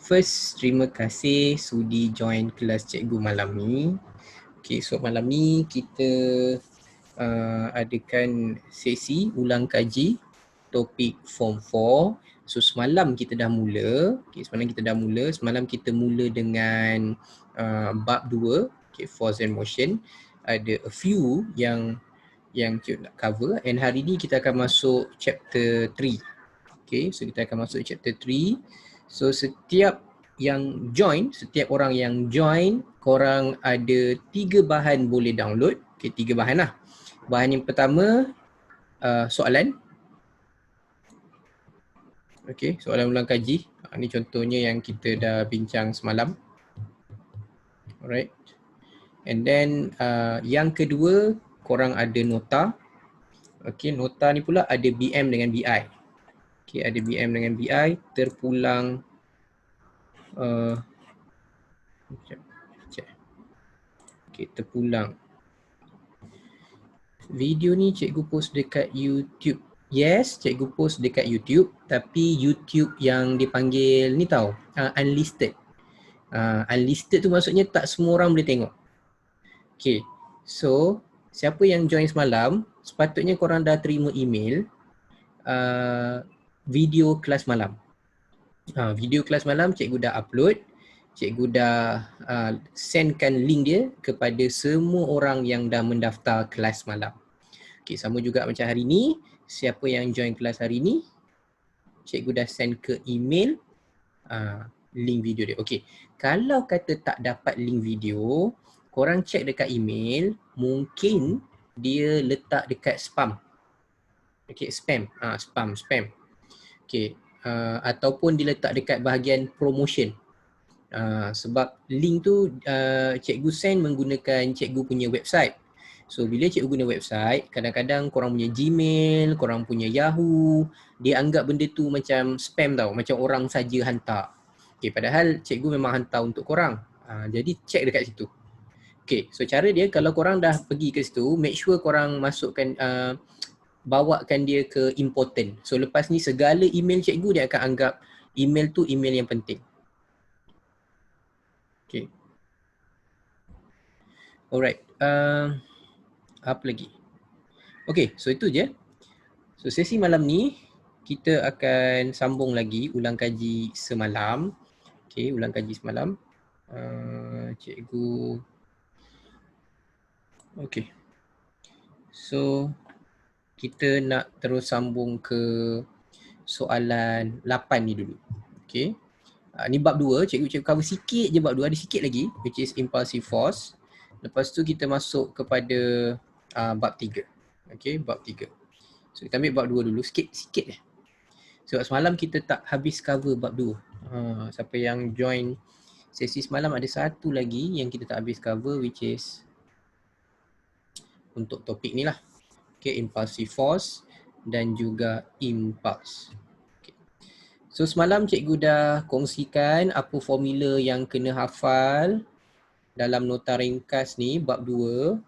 first, terima kasih sudi join kelas cikgu malam ni. Okay, so malam ni kita adakan sesi ulang kaji topik Form 4. So semalam kita dah mula, semalam kita mula dengan bab 2, okay, Force and Motion. Ada a few yang cikgu nak cover, and hari ni kita akan masuk chapter 3. Okay, so kita akan masuk chapter 3. So setiap orang yang join, korang ada 3 bahan boleh download. Okay, 3 bahan lah. Bahan yang pertama, soalan. Okay, soalan ulang kaji. Ini contohnya yang kita dah bincang semalam. Alright. And then yang kedua, korang ada nota. Okay, nota ni pula ada BM dengan BI. Okay, ada BM dengan BI terpulang terpulang. Video ni cikgu post dekat YouTube. Yes, cikgu post dekat YouTube, tapi YouTube yang dipanggil ni tau, unlisted. Unlisted tu maksudnya tak semua orang boleh tengok. Okay, so siapa yang join semalam, sepatutnya korang dah terima email video kelas malam. Video kelas malam cikgu dah upload. Cikgu dah sendkan link dia kepada semua orang yang dah mendaftar kelas malam. Okay, sama juga macam hari ni, siapa yang join kelas hari ni, cikgu dah send ke email link video dia. Okay, kalau kata tak dapat link video, korang check dekat email, mungkin dia letak dekat spam. Okay, spam. Spam. Okay, ataupun dia letak dekat bahagian promotion. Sebab link tu cikgu send menggunakan cikgu punya website. So bila cikgu guna website, kadang-kadang korang punya Gmail, korang punya Yahoo, dia anggap benda tu macam spam tau, macam orang saja hantar. Okay, padahal cikgu memang hantar untuk korang. Jadi check dekat situ. Okay, so cara dia, kalau korang dah pergi ke situ, make sure korang masukkan, bawakan dia ke important. So lepas ni segala email cikgu dia akan anggap email tu email yang penting. Okay. Alright. Apa lagi? Okay, so itu je. So sesi malam ni kita akan sambung lagi ulang kaji semalam. Okay, ulang kaji semalam. Cikgu. Okay. So kita nak terus sambung ke soalan 8 ni dulu. Okay. Ni bab 2, cikgu cover sikit je bab 2, ada sikit lagi, which is impulsive force. Lepas tu kita masuk kepada bab 3. Okay, bab 3. So kita ambil bab 2 dulu, sikit je. Sebab semalam kita tak habis cover bab 2. Siapa yang join sesi semalam, ada satu lagi yang kita tak habis cover, which is untuk topik ni lah. Okay, impulsive force dan juga impulse. So semalam cikgu dah kongsikan apa formula yang kena hafal dalam nota ringkas ni, bab 2.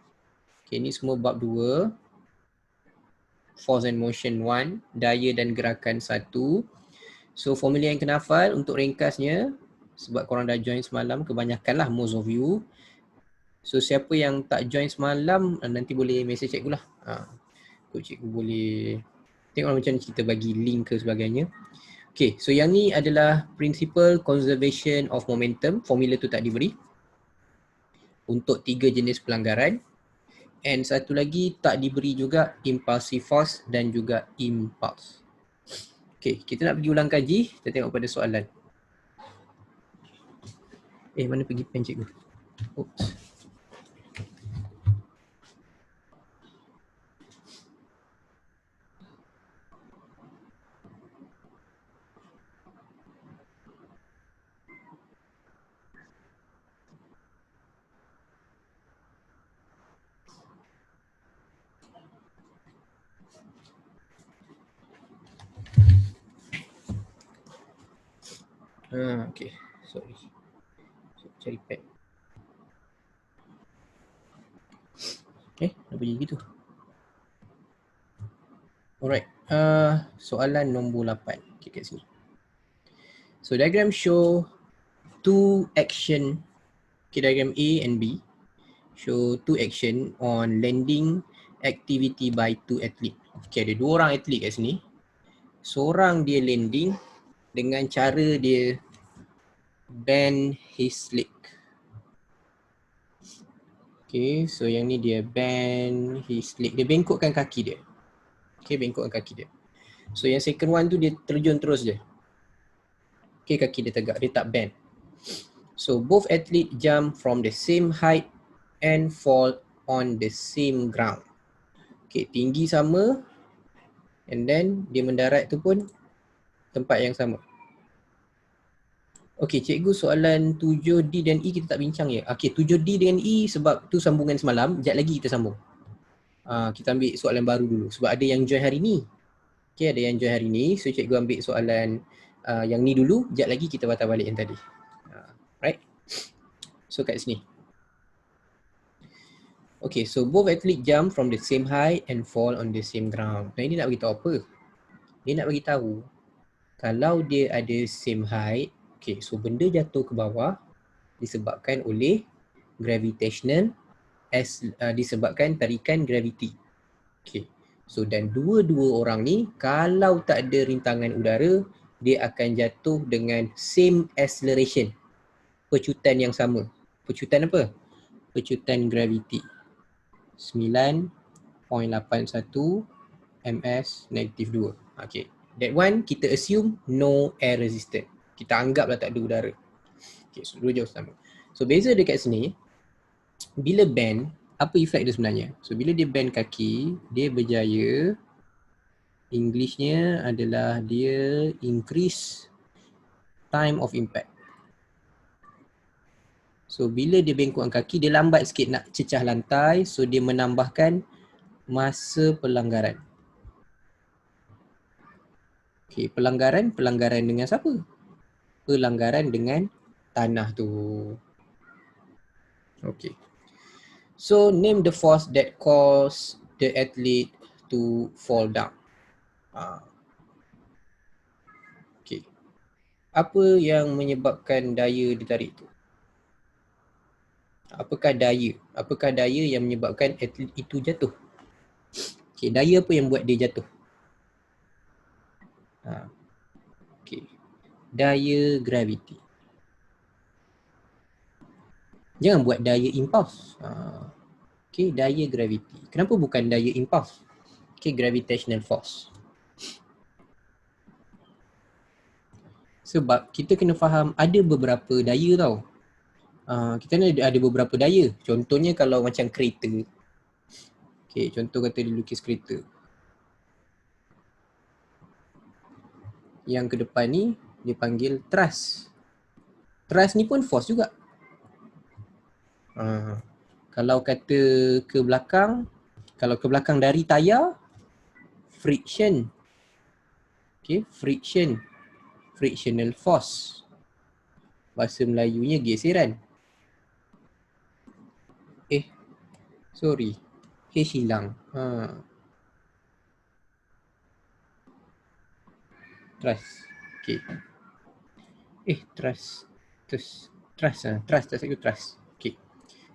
Okay, ni semua bab 2. Force and motion 1, daya dan gerakan 1. So formula yang kena hafal untuk ringkasnya, sebab korang dah join semalam, kebanyakan lah, most of you. So siapa yang tak join semalam, nanti boleh message cikgu lah. Cikgu boleh tengok macam ni, kita bagi link ke sebagainya. Okay, so yang ni adalah principle conservation of momentum. Formula tu tak diberi untuk 3 jenis pelanggaran. And satu lagi tak diberi juga impulsive force dan juga impulse. Okay, kita nak pergi ulang kaji. Kita tengok pada soalan. Mana pergi pen cikgu? Oops. Okay, sorry. Cari pad. Nak pergi gitu. Alright, soalan nombor 8. Okay, kat sini. So diagram show two action, okay, diagram A and B show two action on landing activity by two athlete. Okay, ada dua orang atlet kat sini. Seorang dia landing dengan cara dia bend his leg. Okay, so yang ni dia bend his leg. Dia bengkokkan kaki dia. Okay, bengkokkan kaki dia. So yang second one tu dia terjun terus je. Okay, kaki dia tegak, dia tak bend. So both athlete jump from the same height and fall on the same ground. Okay, tinggi sama and then dia mendarat tu pun tempat yang sama. Okay, cikgu soalan 7D dan E kita tak bincang ya. Okay, 7D dengan E sebab tu sambungan semalam, sekejap lagi kita sambung. Kita ambil soalan baru dulu sebab ada yang join hari ni. Okay, ada yang join hari ni, so cikgu ambil soalan yang ni dulu, sekejap lagi kita patah balik yang tadi. Right? So kat sini. Okay, so both athlete jump from the same height and fall on the same ground. Nah, ini nak beritahu apa? Dia nak beritahu kalau dia ada same height, okay, so benda jatuh ke bawah disebabkan oleh gravitational disebabkan tarikan graviti. Okay, so dan dua-dua orang ni kalau tak ada rintangan udara, dia akan jatuh dengan same acceleration. Pecutan yang sama. Pecutan apa? Pecutan graviti. 9.81 ms negatif 2. Okay, that one kita assume no air resistance. Kita anggaplah tak ada udara. Okay, so dua jauh sama. So beza dekat sini, bila bend, apa efek dia sebenarnya? So bila dia bend kaki, dia berjaya, Englishnya adalah dia increase time of impact. So bila dia bengkokkan kaki, dia lambat sikit nak cecah lantai, so dia menambahkan masa pelanggaran. Okay, pelanggaran dengan siapa? Pelanggaran dengan tanah tu. Okay. So name the force that caused the athlete to fall down. Okay. Apa yang menyebabkan daya ditarik tu? Apakah daya yang menyebabkan atlet itu jatuh? Okay, daya apa yang buat dia jatuh? Okay, daya graviti. Jangan buat daya impuls. Okay, daya graviti. Kenapa bukan daya impuls? Okay, gravitational force. Sebab kita kena faham ada beberapa daya tau. Kita ada beberapa daya. Contohnya kalau macam kereta. Okay, contoh kata dia lukis kereta. Yang ke depan ni dia panggil thrust. Thrust ni pun force juga. Kalau kata ke belakang, kalau ke belakang dari tayar, friction. Okay, friction. Frictional force. Bahasa Melayunya geseran. Sorry. H hilang. Trust. Okay. Trust. Trust. Tak saya trust. Okay.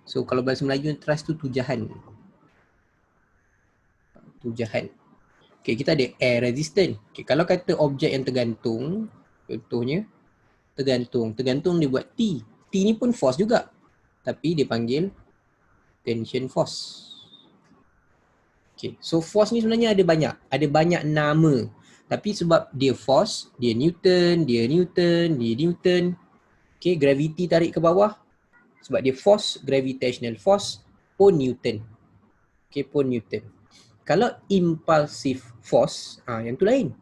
So kalau bahasa Melayu trust tu tujahan. Tujahan. Okay, kita ada air resistant. Okay, kalau kata objek yang tergantung, contohnya tergantung. Tergantung dia buat T. T ni pun force juga. Tapi dia panggil tension force. Okay, so force ni sebenarnya ada banyak. Ada banyak nama. Tapi sebab dia force, dia Newton. Okay, gravity tarik ke bawah. Sebab dia force, gravitational force pun Newton. Okay, pun Newton. Kalau impulsive force, yang tu lain.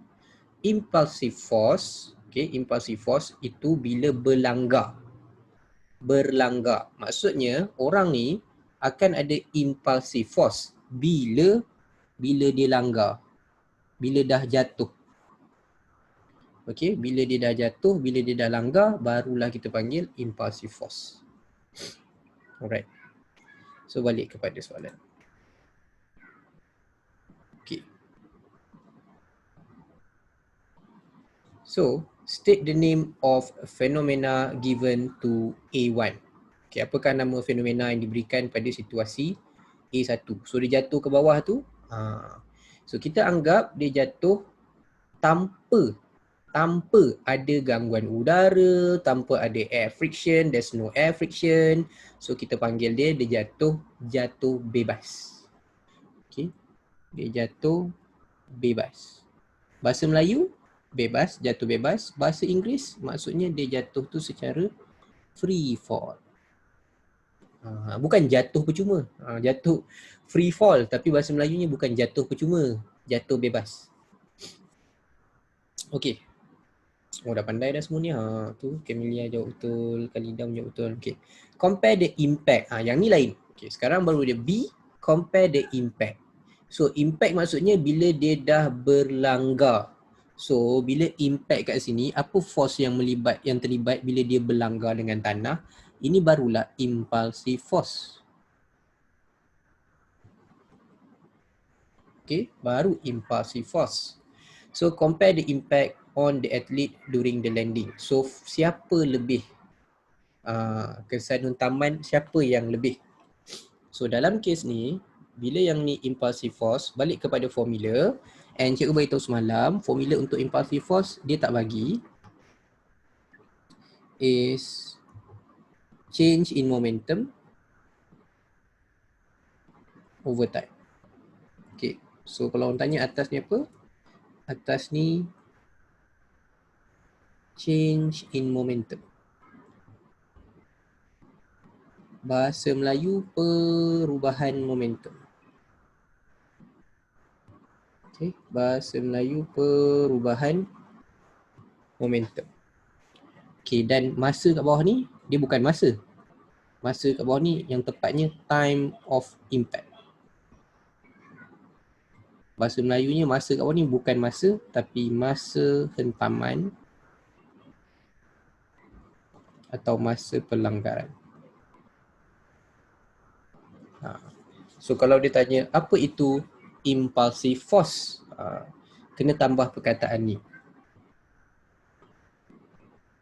Impulsive force, okay, impulsive force itu bila berlanggar. Berlanggar. Maksudnya orang ni akan ada impulsive force bila dia langgar. Bila dah jatuh. Okay, bila dia dah jatuh, bila dia dah langgar, barulah kita panggil impulsive force. Alright. So balik kepada soalan. Okay. So State the name of phenomena given to A1. Okay, apakah nama fenomena yang diberikan pada situasi A1? So dia jatuh ke bawah tu. So kita anggap dia jatuh tanpa ada gangguan udara, tanpa ada air friction, there's no air friction. So kita panggil dia jatuh bebas. Okay. Dia jatuh bebas. Bahasa Melayu bebas, jatuh bebas. Bahasa Inggeris maksudnya dia jatuh tu secara free fall. Bukan jatuh percuma. Jatuh free fall, tapi bahasa Melayunya bukan jatuh percuma, jatuh bebas. Okey. Oh, dah pandai dah semua ni. Tu Camelia jawab betul, Khalida jawab betul. Okey. Compare the impact. Yang ni lain. Okey, sekarang baru dia B, compare the impact. So impact maksudnya bila dia dah berlanggar. So bila impact kat sini, apa force yang terlibat bila dia berlanggar dengan tanah? Ini barulah impulsive force. Okay, baru impulsive force. So compare the impact on the athlete during the landing. So siapa lebih kesan hentaman, siapa yang lebih? So dalam kes ni, bila yang ni impulsive force, balik kepada formula, and cikgu beritahu semalam, formula untuk impulsive force dia tak bagi, is change in momentum over time. Okay, so kalau orang tanya atas ni apa? Atas ni change in momentum. Bahasa Melayu perubahan momentum. Okay, bahasa Melayu perubahan momentum. Okay, dan masa kat bawah ni dia bukan masa. Masa kat bawah ni yang tepatnya time of impact. Bahasa Melayunya masa kat bawah ni bukan masa tapi masa hentaman atau masa pelanggaran. So kalau dia tanya apa itu impulsive force, kena tambah perkataan ni.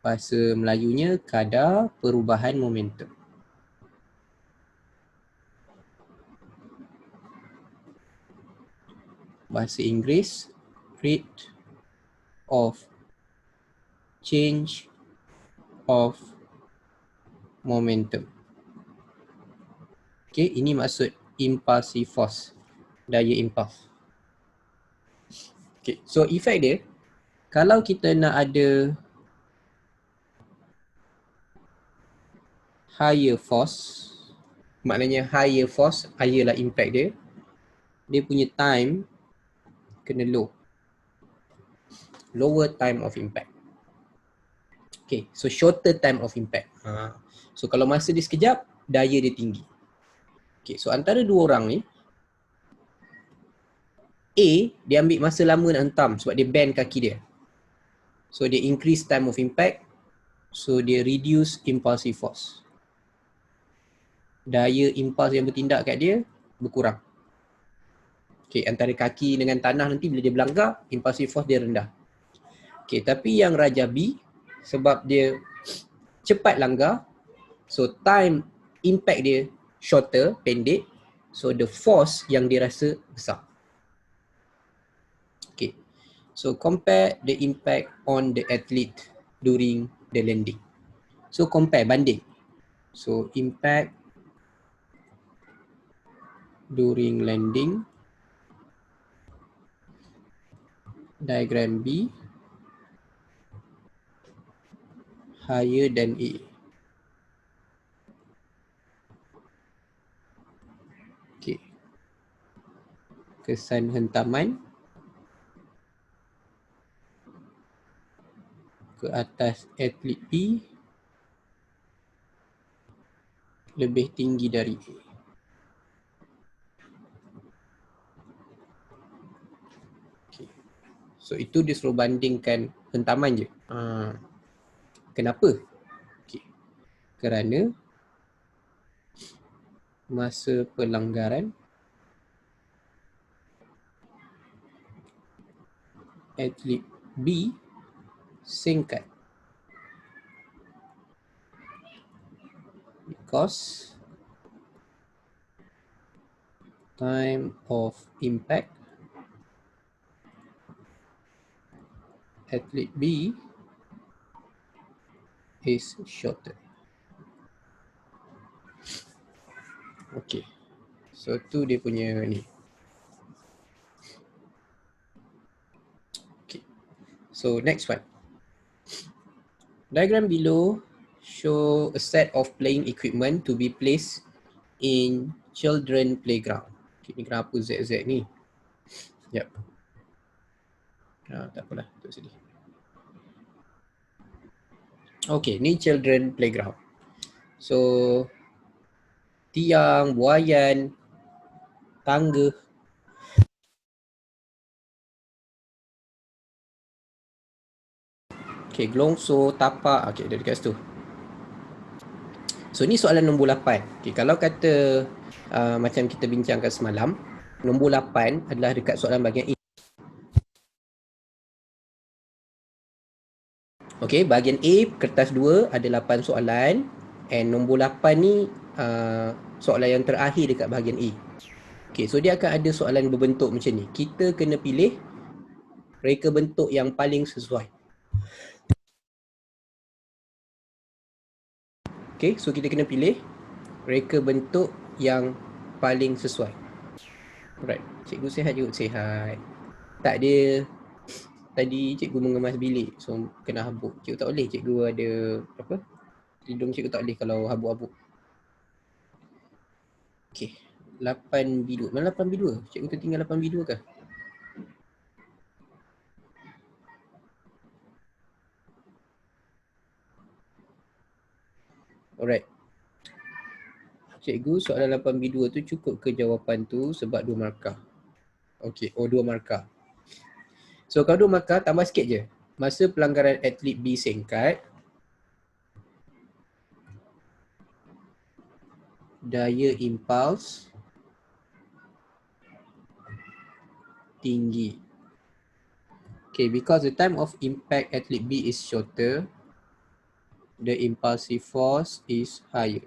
Bahasa Melayunya kadar perubahan momentum. Bahasa Inggeris rate of change of momentum. Okay, ini maksud impulsive force, daya impuls. Okay, so efek dia, kalau kita nak ada higher force, maknanya higher force, higher lah impact dia, dia punya time kena low. Lower time of impact. Okay, so shorter time of impact. So kalau masa dia sekejap, daya dia tinggi. Okay, so antara dua orang ni, A, dia ambil masa lama nak hentam sebab dia bend kaki dia. So dia increase time of impact, so dia reduce impulsive force. Daya impuls yang bertindak kat dia berkurang. Okay, antara kaki dengan tanah nanti bila dia berlanggar, impulsive force dia rendah. Okay, tapi yang Raja B, sebab dia cepat langgar, so time impact dia shorter, pendek, so the force yang dia rasa besar. Okay, so compare the impact on the athlete during the landing. So compare, banding. So impact during landing, diagram B, higher than A. Okay, kesan hentaman ke atas atlet B lebih tinggi dari A. Okay, so itu dia suruh bandingkan hentaman je. Kenapa? Okay, kerana masa pelanggaran atlet B singkat. Because time of impact athlete B is shorter. Okay. So tu dia punya ni. Okay. So next one. Diagram below show a set of playing equipment to be placed in children playground. Okay, ni kenapa ZZ ni? Yep. Tak apalah, tu sini. Okay, ni children playground. So tiang, buaian, tangga. Okay, gelongso, tapak. Okay, dia dekat situ. So ni soalan nombor 8. Okay, kalau kata macam kita bincangkan semalam, nombor 8 adalah dekat soalan bahagian A. Okay, bahagian A, kertas 2 ada 8 soalan. And nombor 8 ni soalan yang terakhir dekat bahagian A. Okay, so dia akan ada soalan berbentuk macam ni. Kita kena pilih reka bentuk yang paling sesuai. Okay, so kita kena pilih reka bentuk yang paling sesuai. Alright, cikgu sihat, cikgu sihat. Tak, dia tadi cikgu mengemas bilik, so kena habuk. Cikgu tak boleh, cikgu ada apa? Hidung cikgu tak boleh kalau habuk-habuk. Okay, 8B2. Mana 8B2? Cikgu tertinggal 8B2 ke? Alright. Cikgu, soalan 8B2 tu cukup ke jawapan tu sebab 2 markah? Okay, 2 markah. So kalau 2 markah, tambah sikit je. Masa pelanggaran atlet B singkat, daya impuls tinggi. Okay, because the time of impact atlet B is shorter, the impulsive force is higher.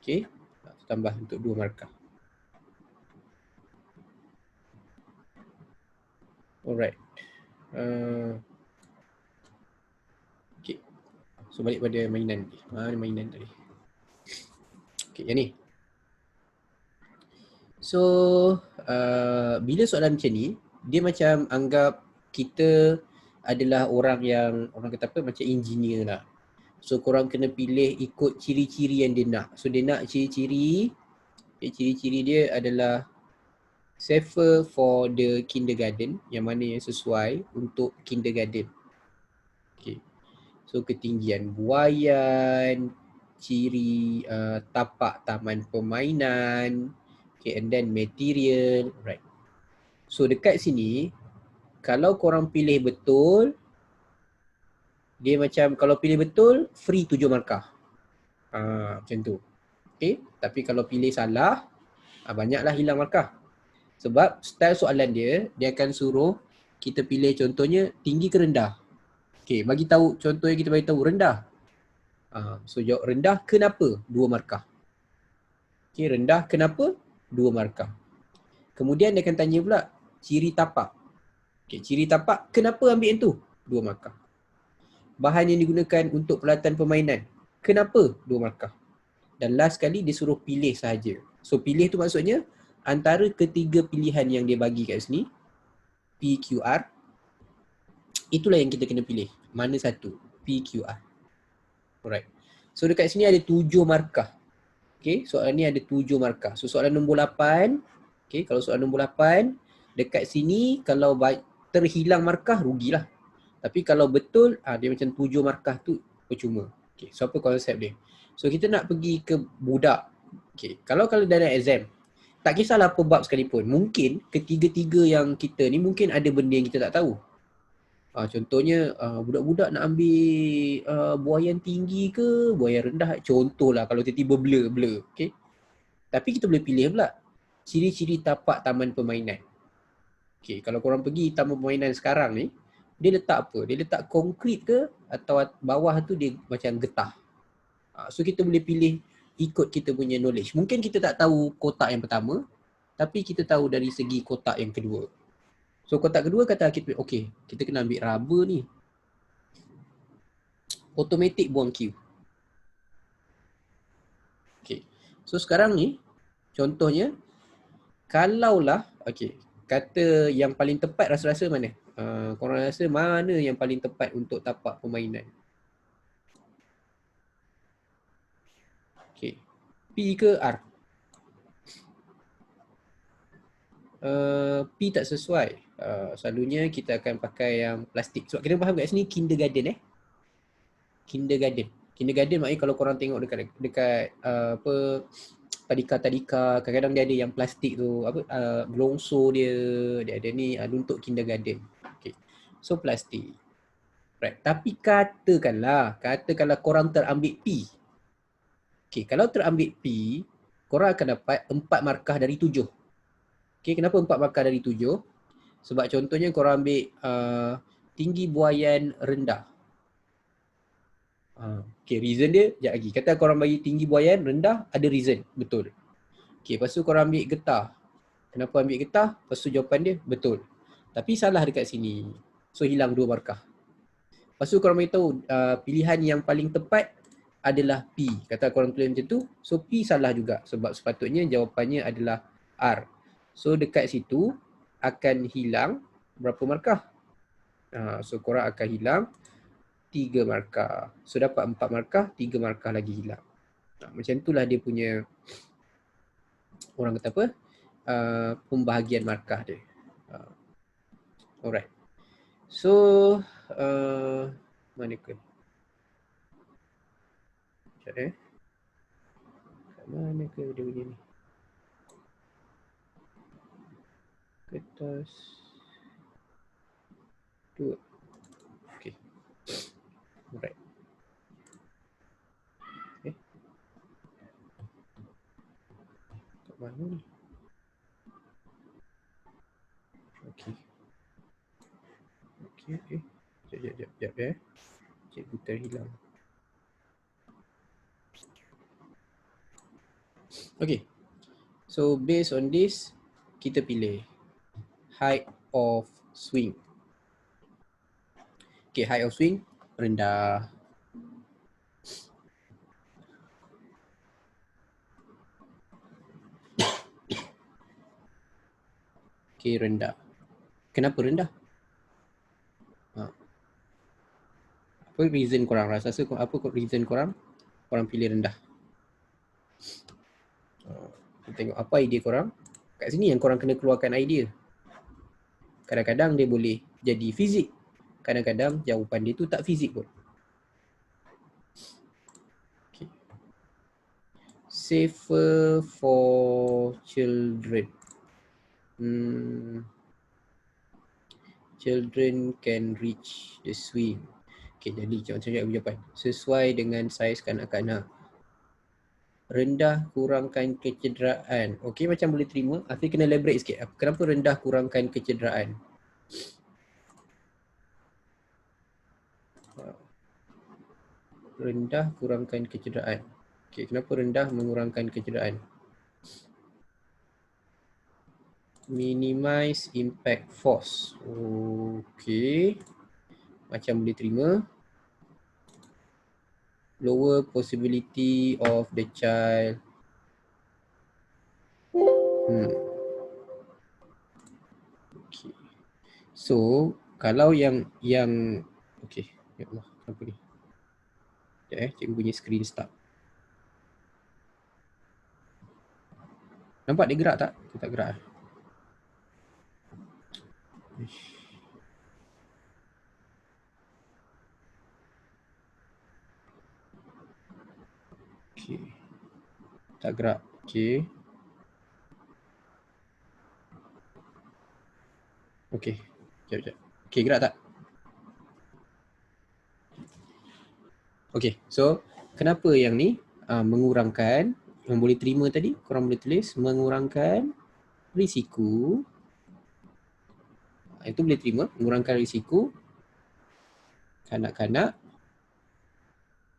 Okay, tambah untuk 2 markah. Alright. Okay, so balik pada mainan ni. Mainan tadi. Okay, yang ni. So bila soalan macam ni, dia macam anggap kita adalah orang yang, orang kata apa, macam engineer lah. So korang kena pilih ikut ciri-ciri yang dia nak. So dia nak ciri-ciri, ciri-ciri dia adalah safer for the kindergarten, yang mana yang sesuai untuk kindergarten. Okay. So ketinggian buaian, ciri tapak taman permainan, okay, and then material, right. So dekat sini, kalau korang pilih betul, dia macam kalau pilih betul, free 7 markah. Macam tu. Okay, tapi kalau pilih salah, banyaklah hilang markah. Sebab style soalan dia akan suruh kita pilih contohnya tinggi ke rendah. Okay, bagi tahu, contohnya kita bagi tahu rendah. So jawab rendah kenapa? 2 markah. Okay, rendah kenapa? 2 markah. Kemudian dia akan tanya pula ciri tapak. Okay, ciri tapak kenapa ambil yang tu? 2 markah. Bahan yang digunakan untuk peralatan permainan. Kenapa? 2 markah. Dan last sekali dia suruh pilih sahaja. So pilih tu maksudnya antara ketiga pilihan yang dia bagi kat sini, PQR, itulah yang kita kena pilih. Mana satu? PQR. Alright. So dekat sini ada 7 markah. Okay, soalan ni ada 7 markah. So soalan nombor 8, okay, kalau soalan nombor 8, dekat sini kalau terhilang markah, rugilah. Tapi kalau betul, dia macam 7 markah tu percuma. Okay, so apa konsep dia? So kita nak pergi ke budak. Okay, kalau dalam exam, tak kisahlah apa bab sekalipun. Mungkin ketiga-tiga yang kita ni mungkin ada benda yang kita tak tahu. Contohnya budak-budak nak ambil buaian tinggi ke buaian rendah. Contohlah kalau tiba-tiba blur. Okay. Tapi kita boleh pilih pula ciri-ciri tapak taman permainan. Okay, kalau korang pergi taman permainan sekarang ni, dia letak apa? Dia letak konkrit ke atau bawah tu dia macam getah. So kita boleh pilih ikut kita punya knowledge. Mungkin kita tak tahu kotak yang pertama, tapi kita tahu dari segi kotak yang kedua. So kotak kedua kata kita, okay, kita kena ambil rubber ni. Automatic buang Q. Okay. So sekarang ni, contohnya, kalaulah, okay, kata yang paling tepat rasa-rasa mana? Korang rasa mana yang paling tepat untuk tapak permainan? Okay. P ke R? P tak sesuai. Selalunya kita akan pakai yang plastik. Sebab kita faham kat sini kindergarten Kindergarten. Kindergarten maknanya kalau korang tengok dekat apa tadika-tadika, kadang-kadang dia ada yang plastik tu, apa gelongso dia ada ni untuk kindergarten. Okay. So plastik. Right. Tapi katakanlah korang terambil P. Okay, kalau terambil P, korang akan dapat 4 markah dari 7. Okay, kenapa 4 markah dari 7? Sebab contohnya korang ambil tinggi buaian rendah. Okay, reason dia, sekejap lagi. Kata korang bagi tinggi buaian rendah, ada reason. Betul. Okay, lepas tu korang ambil getah. Kenapa ambil getah? Lepas tu jawapan dia, betul. Tapi salah dekat sini. So, hilang 2 markah. Lepas tu korang beritahu pilihan yang paling tepat adalah P. Kata korang tulis macam tu, so P salah juga. Sebab sepatutnya jawapannya adalah R. So, dekat situ akan hilang berapa markah? So, korang akan hilang 3 markah. So, dapat 4 markah, 3 markah lagi hilang. Macam itulah dia punya, orang kata apa, pembahagian markah dia. Alright. So, mana ke? Sekejap kat mana ke dia punya ni? Kertas 2. Okay. Alright. Okay. Kat mana ni? Okay. Okay. Sekejap Cikgu terhilang. Okay. So based on this, kita pilih height of swing. Okay, height of swing rendah. Okay, rendah. Kenapa rendah? Apa reason korang? Rasa apa reason korang? Korang pilih rendah. Kita tengok apa idea korang. Kat sini yang korang kena keluarkan idea. Kadang-kadang dia boleh jadi fizik. Kadang-kadang jawapan dia tu tak fizik pun. Okay. Safer for children. Children can reach the swing. Okay, jadi macam jawapan. Sesuai dengan saiz kanak-kanak. Rendah kurangkan kecederaan. Okay, macam boleh terima. Afi kena elaborate sikit. Kenapa rendah kurangkan kecederaan? Rendah kurangkan kecederaan. Okay, kenapa rendah mengurangkan kecederaan? Minimize impact force. Okay. Macam boleh terima. Lower possibility of the child. Okay. So, kalau yang okay. Ya Allah, kenapa ni? Sekejap cikgu punya screen start. Nampak dia gerak tak? Dia tak gerak. Okay. Tak gerak. Okay. Okay. Sekejap. Okay, gerak tak? Okay, so kenapa yang ni mengurangkan? Yang boleh terima tadi, korang boleh tulis mengurangkan risiko. Itu boleh terima, mengurangkan risiko kanak-kanak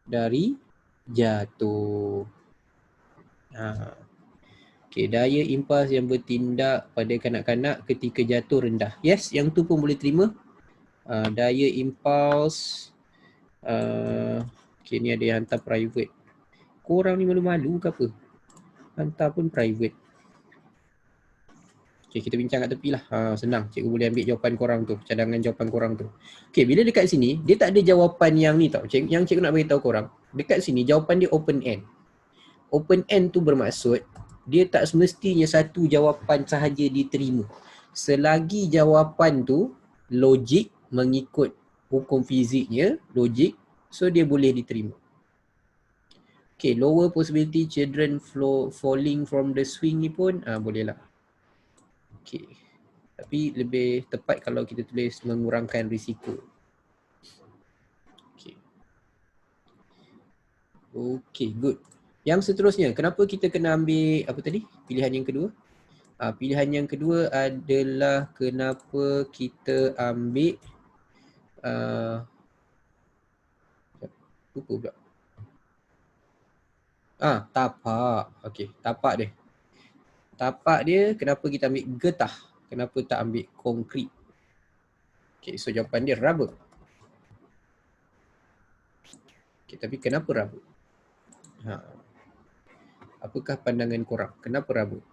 dari jatuh. Okay, daya impas yang bertindak pada kanak-kanak ketika jatuh rendah. Yes, yang tu pun boleh terima. Daya impas. Okay, ni ada yang hantar private. Korang ni malu-malu ke apa? Hantar pun private. Okay, kita bincang kat tepi lah. Senang, cikgu boleh ambil jawapan korang tu, cadangan jawapan korang tu. Okay, bila dekat sini, dia tak ada jawapan yang ni tau. Yang cikgu nak beritahu korang. Dekat sini, jawapan dia open end. Open end tu bermaksud, dia tak semestinya satu jawapan sahaja diterima. Selagi jawapan tu logik, mengikut hukum fiziknya, logik, so dia boleh diterima. Okay, lower possibility children falling from the swing ni pun boleh lah. Okay, tapi lebih tepat kalau kita tulis mengurangkan risiko. Okay. Okay, good. Yang seterusnya, kenapa kita kena ambil apa tadi? Pilihan yang kedua. Pilihan yang kedua adalah kenapa kita ambil lupa pula. Tapak. Okey, tapak dia. Tapak dia kenapa kita ambil getah? Kenapa tak ambil konkrit? Okey, so jawapan dia rubber. Okey, tapi kenapa rubber? Apakah pandangan korang? Kenapa rubber?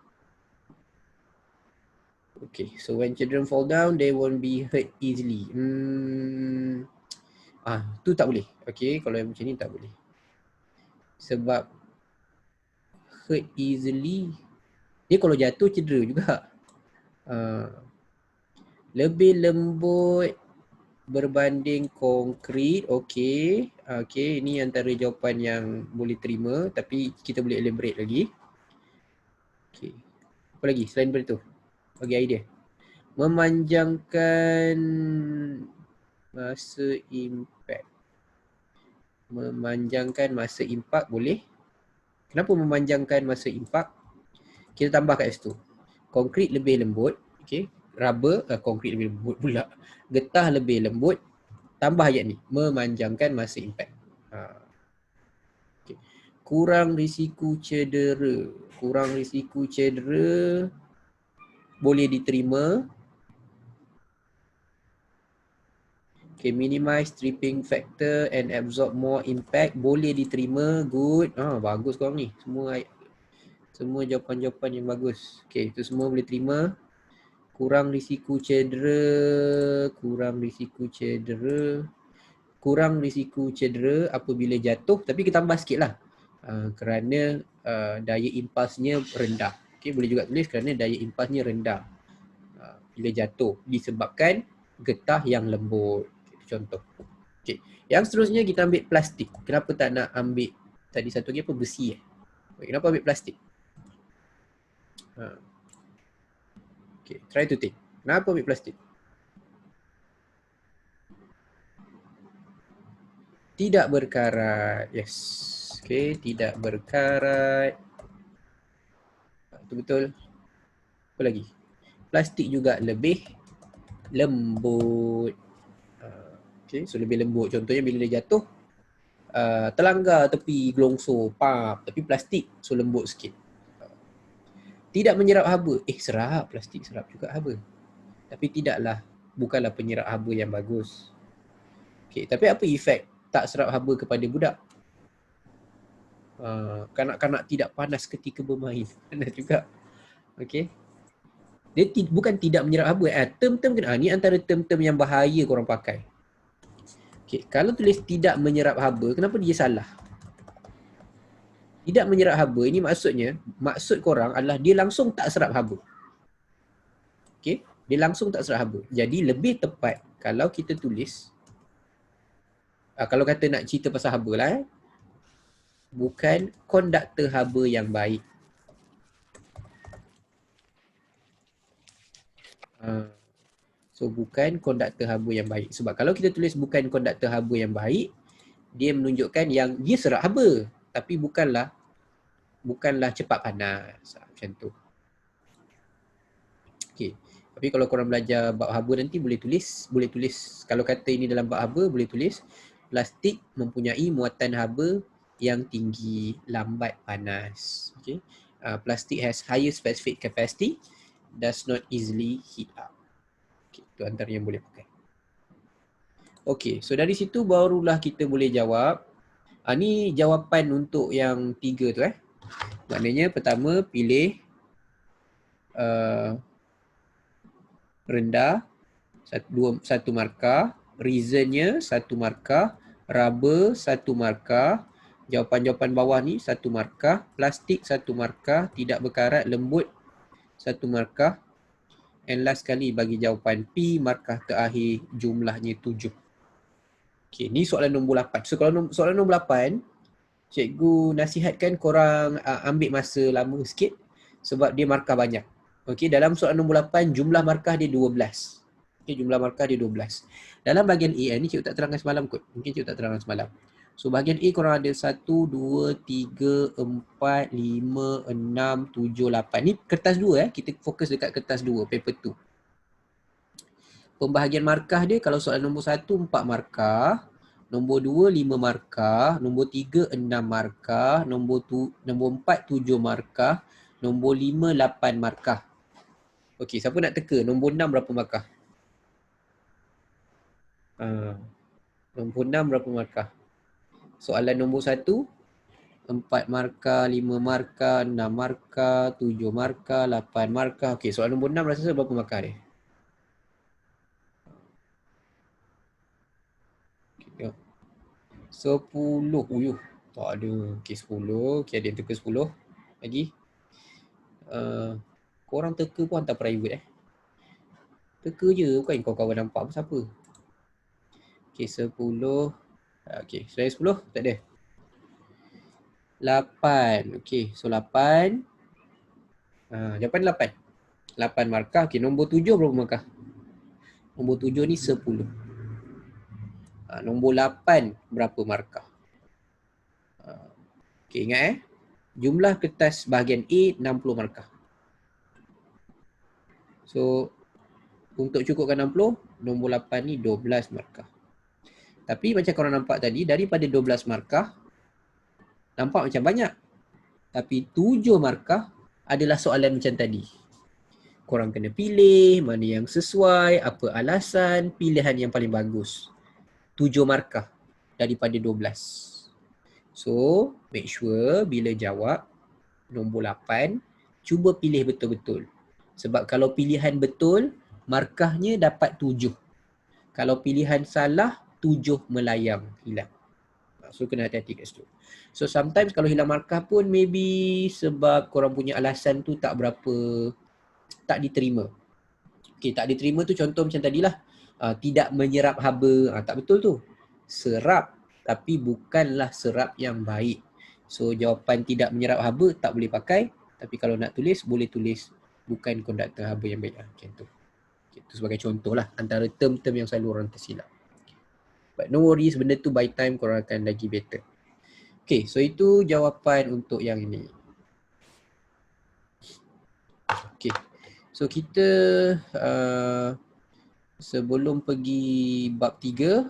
Okay, so when children fall down, they won't be hurt easily. Tu tak boleh. Okay, kalau yang macam ni tak boleh. Sebab hurt easily, dia kalau jatuh cedera juga. Lebih lembut berbanding konkrit. Okay. Okay, ini antara jawapan yang boleh terima. Tapi kita boleh elaborate lagi. Okay. Apa lagi selain daripada tu? Bagi idea. Memanjangkan masa impact. Memanjangkan masa impak boleh. Kenapa memanjangkan masa impak? Kita tambah kat situ. Konkrit lebih lembut. Okay. Rubber, konkrit lebih lembut pula. Getah lebih lembut. Tambah ayat ni. Memanjangkan masa impak. Okay. Kurang risiko cedera. Kurang risiko cedera boleh diterima. Okay, minimize tripping factor and absorb more impact boleh diterima. Good. Bagus korang ni. Semua jawapan-jawapan yang bagus. Okay, itu semua boleh terima. Kurang risiko cedera. Kurang risiko cedera. Kurang risiko cedera apabila jatuh. Tapi kita tambah sikit lah. Kerana daya impasnya rendah. Okay, boleh juga tulis kerana daya impasnya rendah. Bila jatuh. Disebabkan getah yang lembut. Contoh. Okay. Yang seterusnya kita ambil plastik. Kenapa tak nak ambil tadi satu lagi apa? Besi Kenapa ambil plastik? Okay. Try to think. Kenapa ambil plastik? Tidak berkarat. Yes. Okay. Tidak berkarat. Betul-betul. Apa lagi? Plastik juga lebih lembut. Okay, so lebih lembut. Contohnya bila dia jatuh, terlanggar tepi gelongsor, tapi plastik, so lembut sikit. Tidak menyerap haba. Serap. Plastik serap juga haba. Tapi bukanlah penyerap haba yang bagus. Okay, tapi apa efek tak serap haba kepada budak? Kanak-kanak tidak panas ketika bermain. Panas juga. Okay. Dia bukan tidak menyerap haba. Term-term kena. Ni antara term-term yang bahaya korang pakai. Okay, kalau tulis tidak menyerap haba, kenapa dia salah? Tidak menyerap haba, ini maksud korang adalah dia langsung tak serap haba. Okay, dia langsung tak serap haba. Jadi lebih tepat kalau kita tulis, kalau kata nak cerita pasal haba lah, bukan konduktor haba yang baik. So bukan konduktor haba yang baik. Sebab kalau kita tulis bukan konduktor haba yang baik, dia menunjukkan yang dia serap haba. Tapi bukanlah bukanlah cepat panas. Macam tu. Okay. Tapi kalau korang belajar bab haba nanti boleh tulis. Kalau kata ini dalam bab haba boleh tulis plastik mempunyai muatan haba yang tinggi, lambat panas. Okay. Plastic has higher specific capacity, does not easily heat up. Okay. Itu antara yang boleh pakai. Okay, so dari situ barulah kita boleh jawab. Ni jawapan untuk yang 3 tu Maknanya pertama pilih rendah, satu markah, reasonnya satu markah, raba satu markah, jawapan-jawapan bawah ni satu markah, plastik satu markah, tidak berkarat, lembut satu markah, and last sekali bagi jawapan P, markah terakhir jumlahnya 7. Okay, ni soalan nombor 8. So kalau soalan nombor 8, cikgu nasihatkan korang ambil masa lama sikit sebab dia markah banyak. Okey, dalam soalan nombor 8 jumlah markah dia 12. Okey, jumlah markah dia 12. Dalam bahagian A ni cikgu tak terangkan semalam kot. Mungkin cikgu tak terangkan semalam. So bahagian A korang ada 1, 2, 3, 4, 5, 6, 7, 8. Ni kertas 2 kita fokus dekat kertas 2, paper 2. Pembahagian markah dia kalau soalan nombor 1 4 markah, nombor 2 5 markah, nombor 3 6 markah, nombor 4 7 markah, nombor 5 8 markah. Okey, siapa nak teka nombor 6 berapa markah? Nombor 6 berapa markah? Soalan nombor 1 4 markah, 5 markah, 6 markah, 7 markah, 8 markah. Okey, soalan nombor 6 rasa berapa markah dia? Tengok. 10. Tak ada. Okey, 10. Okey, ada yang teka 10. Lagi. Korang teka pun hantar private Teka je, bukan kau kawan nampak siapa. Okey, 10. Okey, selain 10, tak ada. 8. Okey, so 8. Jawapan 8. 8 markah. Okey, nombor 7 berapa markah? Nombor 7 ni 10. Nombor 8 berapa markah? Okey, ingat jumlah kertas bahagian A 60 markah. So, untuk cukupkan 60, nombor 8 ni 12 markah. Tapi macam korang nampak tadi, daripada 12 markah, nampak macam banyak. Tapi 7 markah adalah soalan macam tadi. Korang kena pilih mana yang sesuai, apa alasan, pilihan yang paling bagus. 7 markah daripada 12. So, make sure bila jawab nombor 8, cuba pilih betul-betul. Sebab kalau pilihan betul, markahnya dapat 7. Kalau pilihan salah, 7 melayang, hilang. So, kena hati-hati kat situ. So, sometimes kalau hilang markah pun maybe sebab korang punya alasan tu tak berapa, tak diterima. Okay, tak diterima tu contoh macam tadilah. Tidak menyerap haba. Tak betul tu. Serap tapi bukanlah serap yang baik. So, jawapan tidak menyerap haba tak boleh pakai. Tapi kalau nak tulis, boleh tulis bukan konduktor haba yang baik. Macam tu. Itu sebagai contoh lah antara term-term yang selalu orang tersilap. But no worries, benda tu by time korang akan lagi better. Okay, so itu jawapan untuk yang ini. Okay, so kita sebelum pergi bab 3,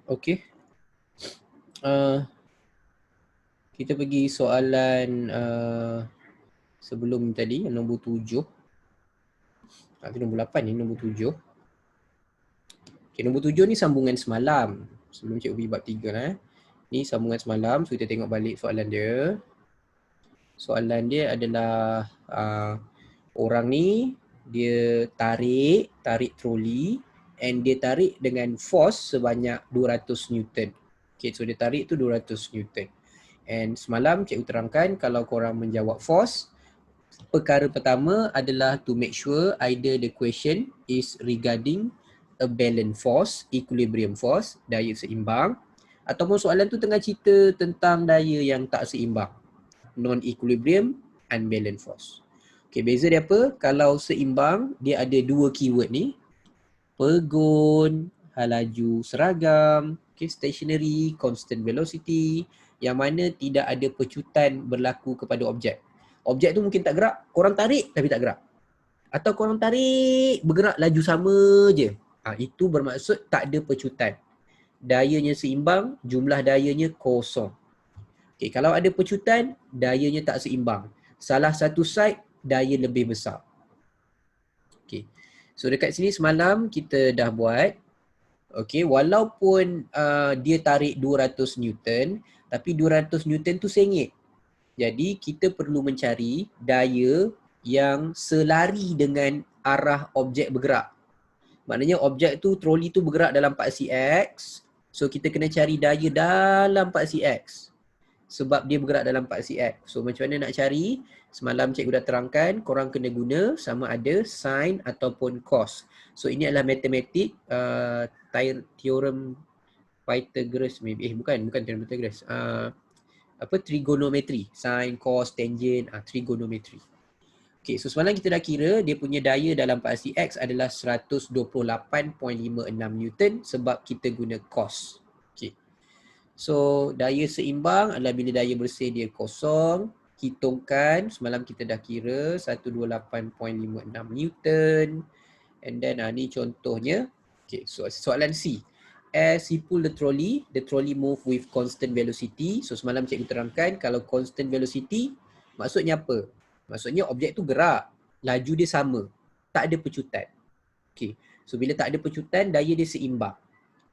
okay. Kita pergi soalan sebelum tadi, yang nombor 7. Itu nombor 8 ni, nombor 7. Okay, nombor 7 ni sambungan semalam. Sebelum cikgu pergi bab 3 lah. Ni sambungan semalam, so kita tengok balik soalan dia. Soalan dia adalah orang ni, dia tarik troli and dia tarik dengan force sebanyak 200 Newton. Okay, so dia tarik tu 200 Newton. And semalam cikgu terangkan kalau korang menjawab force, perkara pertama adalah to make sure either the question is regarding a balance force, equilibrium force, daya seimbang, Ataupun soalan tu tengah cerita tentang daya yang tak seimbang, non-equilibrium, unbalanced force. Okay, beza dia apa? Kalau seimbang, dia ada dua keyword ni, pegun, laju seragam, okay, stationary, constant velocity, yang mana tidak ada pecutan berlaku kepada objek. Objek tu mungkin tak gerak, korang tarik tapi tak gerak. Atau korang tarik, bergerak laju sama je. Itu bermaksud tak ada pecutan. Dayanya seimbang, jumlah dayanya kosong. Okay, kalau ada pecutan, dayanya tak seimbang. Salah satu side, daya lebih besar. Okay. So dekat sini semalam kita dah buat. Okay, walaupun dia tarik 200 Newton, tapi 200 Newton tu sengit. Jadi kita perlu mencari daya yang selari dengan arah objek bergerak. Maknanya objek tu, troli tu bergerak dalam paksi X. So kita kena cari daya dalam paksi X. Sebab dia bergerak dalam paksi X. So macam mana nak cari? Semalam cikgu dah terangkan, korang kena guna sama ada sin ataupun cos. So ini adalah matematik, teorem Pythagoras maybe. Bukan teorem Pythagoras. Trigonometri. Sin, cos, tangent, trigonometri. Okay, so semalam kita dah kira dia punya daya dalam paksi X adalah 128.56 Newton sebab kita guna cos. Okay. So daya seimbang adalah bila daya bersih dia kosong. Hitungkan, semalam kita dah kira 128.56 Newton. And then ni contohnya. Okay, so soalan C. As he pull the trolley move with constant velocity. So semalam cikgu terangkan kalau constant velocity maksudnya apa? Maksudnya objek tu gerak, laju dia sama, tak ada pecutan. Okay, so bila tak ada pecutan, daya dia seimbang.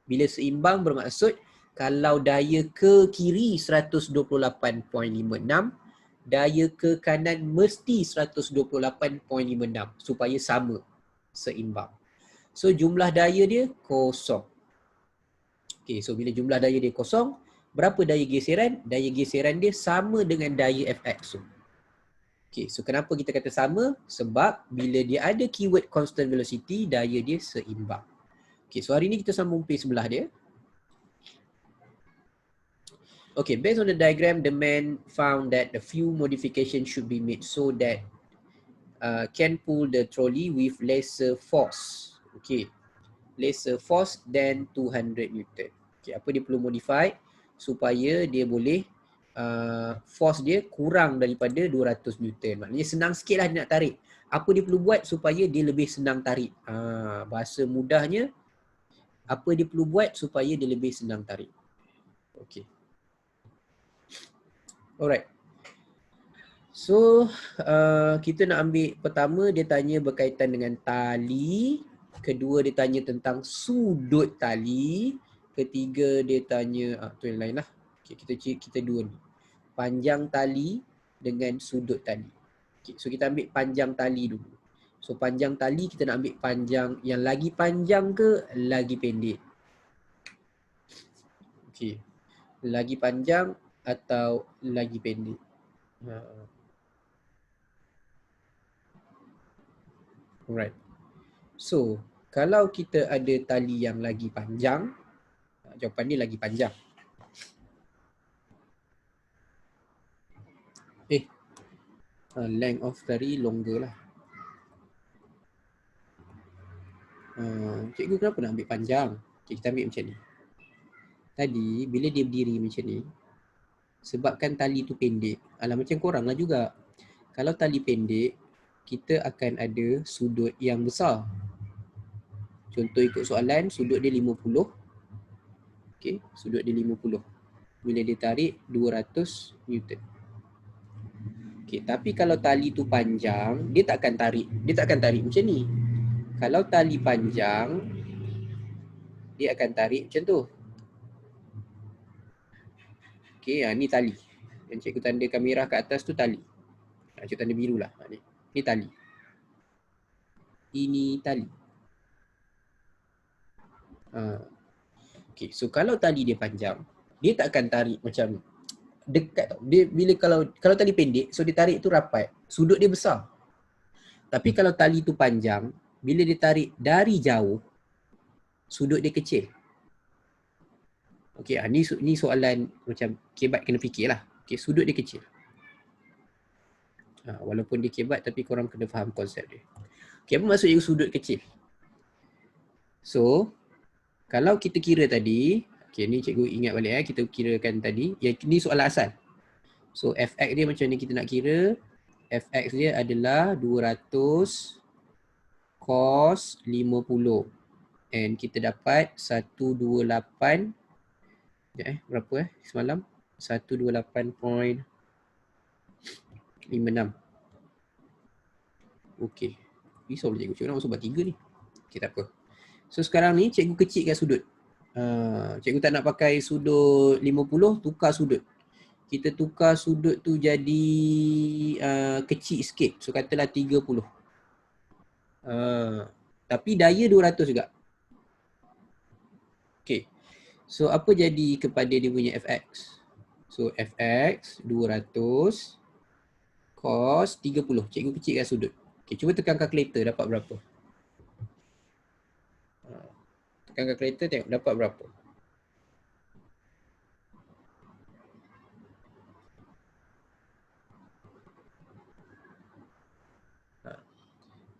Bila seimbang bermaksud kalau daya ke kiri 128.56, daya ke kanan mesti 128.56 supaya sama, seimbang. So jumlah daya dia kosong. Okay, so bila jumlah daya dia kosong, berapa daya geseran? Daya geseran dia sama dengan daya Fx tu. Okay, so kenapa kita kata sama? Sebab bila dia ada keyword constant velocity, daya dia seimbang. Okay, so hari ni kita sambung page sebelah dia. Okay, based on the diagram, the man found that a few modifications should be made so that can pull the trolley with lesser force. Okay, lesser force than 200 Newton. Okay, apa dia perlu modify supaya dia boleh force dia kurang daripada 200 Newton. Maknanya senang sikit lah dia nak tarik. Apa dia perlu buat supaya dia lebih senang tarik? Bahasa mudahnya, apa dia perlu buat supaya dia lebih senang tarik? Okay. Alright. So, kita nak ambil pertama dia tanya berkaitan dengan tali. Kedua dia tanya tentang sudut tali. Ketiga dia tanya, tu yang lain lah. Okay, kita dua ni. Panjang tali dengan sudut tali. Okay, so kita ambil panjang tali dulu. So panjang tali kita nak ambil panjang yang lagi panjang ke lagi pendek? Okay. Lagi panjang atau lagi pendek? Alright. So, kalau kita ada tali yang lagi panjang, jawapan ni lagi panjang. Length of tali longer lah. Cikgu kenapa nak ambil panjang? Okay, kita ambil macam ni. Tadi, bila dia berdiri macam ni, sebabkan tali tu pendek, macam korang lah juga. Kalau tali pendek, kita akan ada sudut yang besar. Contoh ikut soalan, sudut dia 50. Okay, sudut dia 50. Bila dia tarik, 200 Newton. Okay, tapi kalau tali tu panjang, dia tak akan tarik. Dia tak akan tarik macam ni. Kalau tali panjang, dia akan tarik macam tu. Okay, ni tali. Yang cikgu tanda kamera kat atas tu tali. Cikgu tanda biru lah. Ni tali. Ini tali. Okay, so kalau tali dia panjang, dia tak akan tarik macam dekat tau. Dia bila kalau tali pendek, so dia tarik tu rapat. Sudut dia besar. Tapi kalau tali tu panjang, bila dia tarik dari jauh, sudut dia kecil. Okey, ni soalan macam kebat kena fikirlah. Okey, sudut dia kecil. Walaupun dia kebat tapi korang kena faham konsep dia. Okey, apa maksud cikgu sudut kecil? So, kalau kita kira tadi, okey ni cikgu ingat balik kita kirakan tadi, ni soalan asal. So, fx dia macam ni kita nak kira. Fx dia adalah 200 cos 50. And kita dapat 128, berapa semalam? 128.56. Okey. Risau cikgu. Cikgu nak masuk bab 3 ni. Okey, tak apa. So sekarang ni cikgu kecilkan sudut. Cikgu tak nak pakai sudut 50, tukar sudut. Kita tukar sudut tu jadi kecil sikit. So katalah 30. Tapi daya 200 juga. Okay. So apa jadi kepada dia punya fx? So fx 200 cos 30. Cikgu kecilkan sudut. Okay, cuba tekan kalkulator dapat berapa? Tekan kalkulator tengok dapat berapa?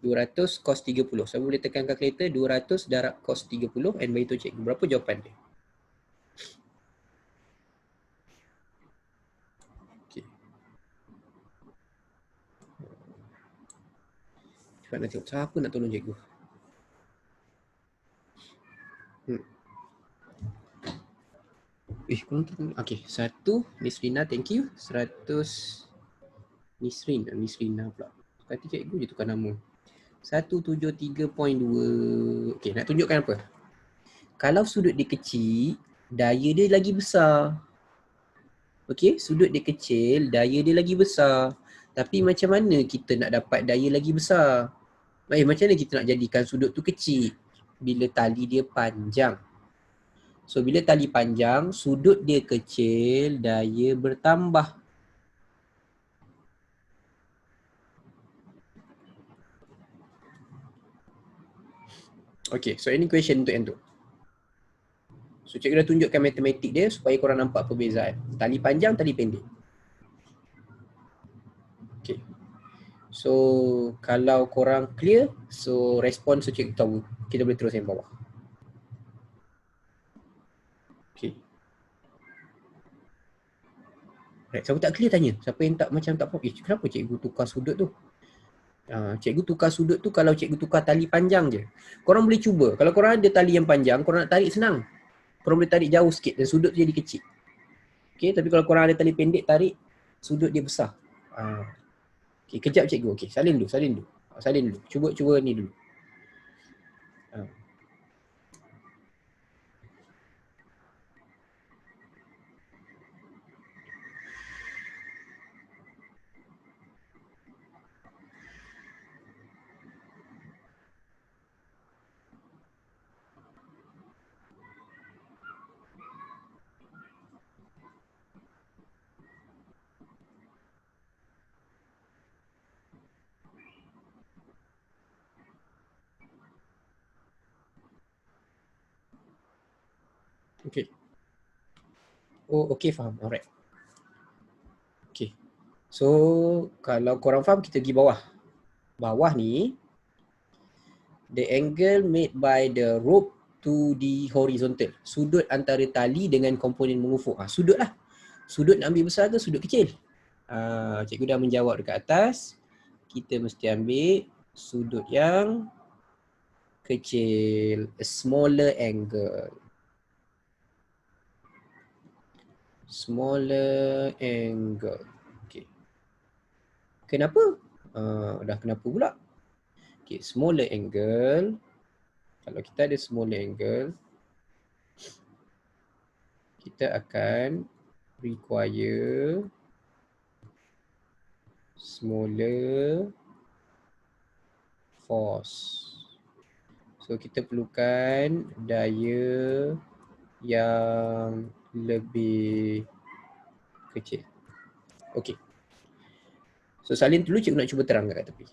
200 cos 30. Saya boleh tekan kalkulator 200 darab cos 30 and beritahu cikgu berapa jawapan dia. Okey. Cepat nak tengok siapa nak tolong cikgu. Korang tu. Okey, 1 Miss Rina, thank you. 100 Miss Rina pula. Kata cikgu je tukar nama. 173.2. Okey, nak tunjukkan apa? Kalau sudut dia kecil, daya dia lagi besar. Okey, sudut dia kecil, daya dia lagi besar. Tapi macam mana kita nak dapat daya lagi besar? Macam mana kita nak jadikan sudut tu kecil? Bila tali dia panjang. So bila tali panjang, sudut dia kecil, daya bertambah. Okay, so ini question untuk yang tu. So cikgu dah tunjukkan matematik dia supaya korang nampak perbezaan. Tali panjang, tali pendek. Okay. So kalau korang clear, so respon so cikgu tahu. Kita boleh terus yang bawah. Okay. Right, siapa tak clear tanya. Siapa yang tak macam tak faham, kenapa cikgu tukar sudut tu? Cikgu tukar sudut tu kalau cikgu tukar tali panjang je. Korang boleh cuba. Kalau korang ada tali yang panjang, korang nak tarik senang. Korang boleh tarik jauh sikit dan sudut tu jadi kecil. Okay, tapi kalau korang ada tali pendek, tarik sudut dia besar. Okay, kejap cikgu. Okay, salin dulu. Cuba ni dulu. Okay. Oh, okay, faham. Alright. Okay. So, kalau korang faham, kita pergi bawah. Bawah ni, the angle made by the rope to the horizontal. Sudut antara tali dengan komponen mengufuk. Sudut lah. Sudut nak ambil besar ke sudut kecil? Cikgu dah menjawab dekat atas. Kita mesti ambil sudut yang kecil. A smaller angle. Smaller angle. Okay. Kenapa? Dah kenapa pula? Okay, smaller angle. Kalau kita ada smaller angle, kita akan require smaller force. So kita perlukan daya yang lebih kecil. Okey. So salin dulu, cikgu nak cuba terangkan kat tepi.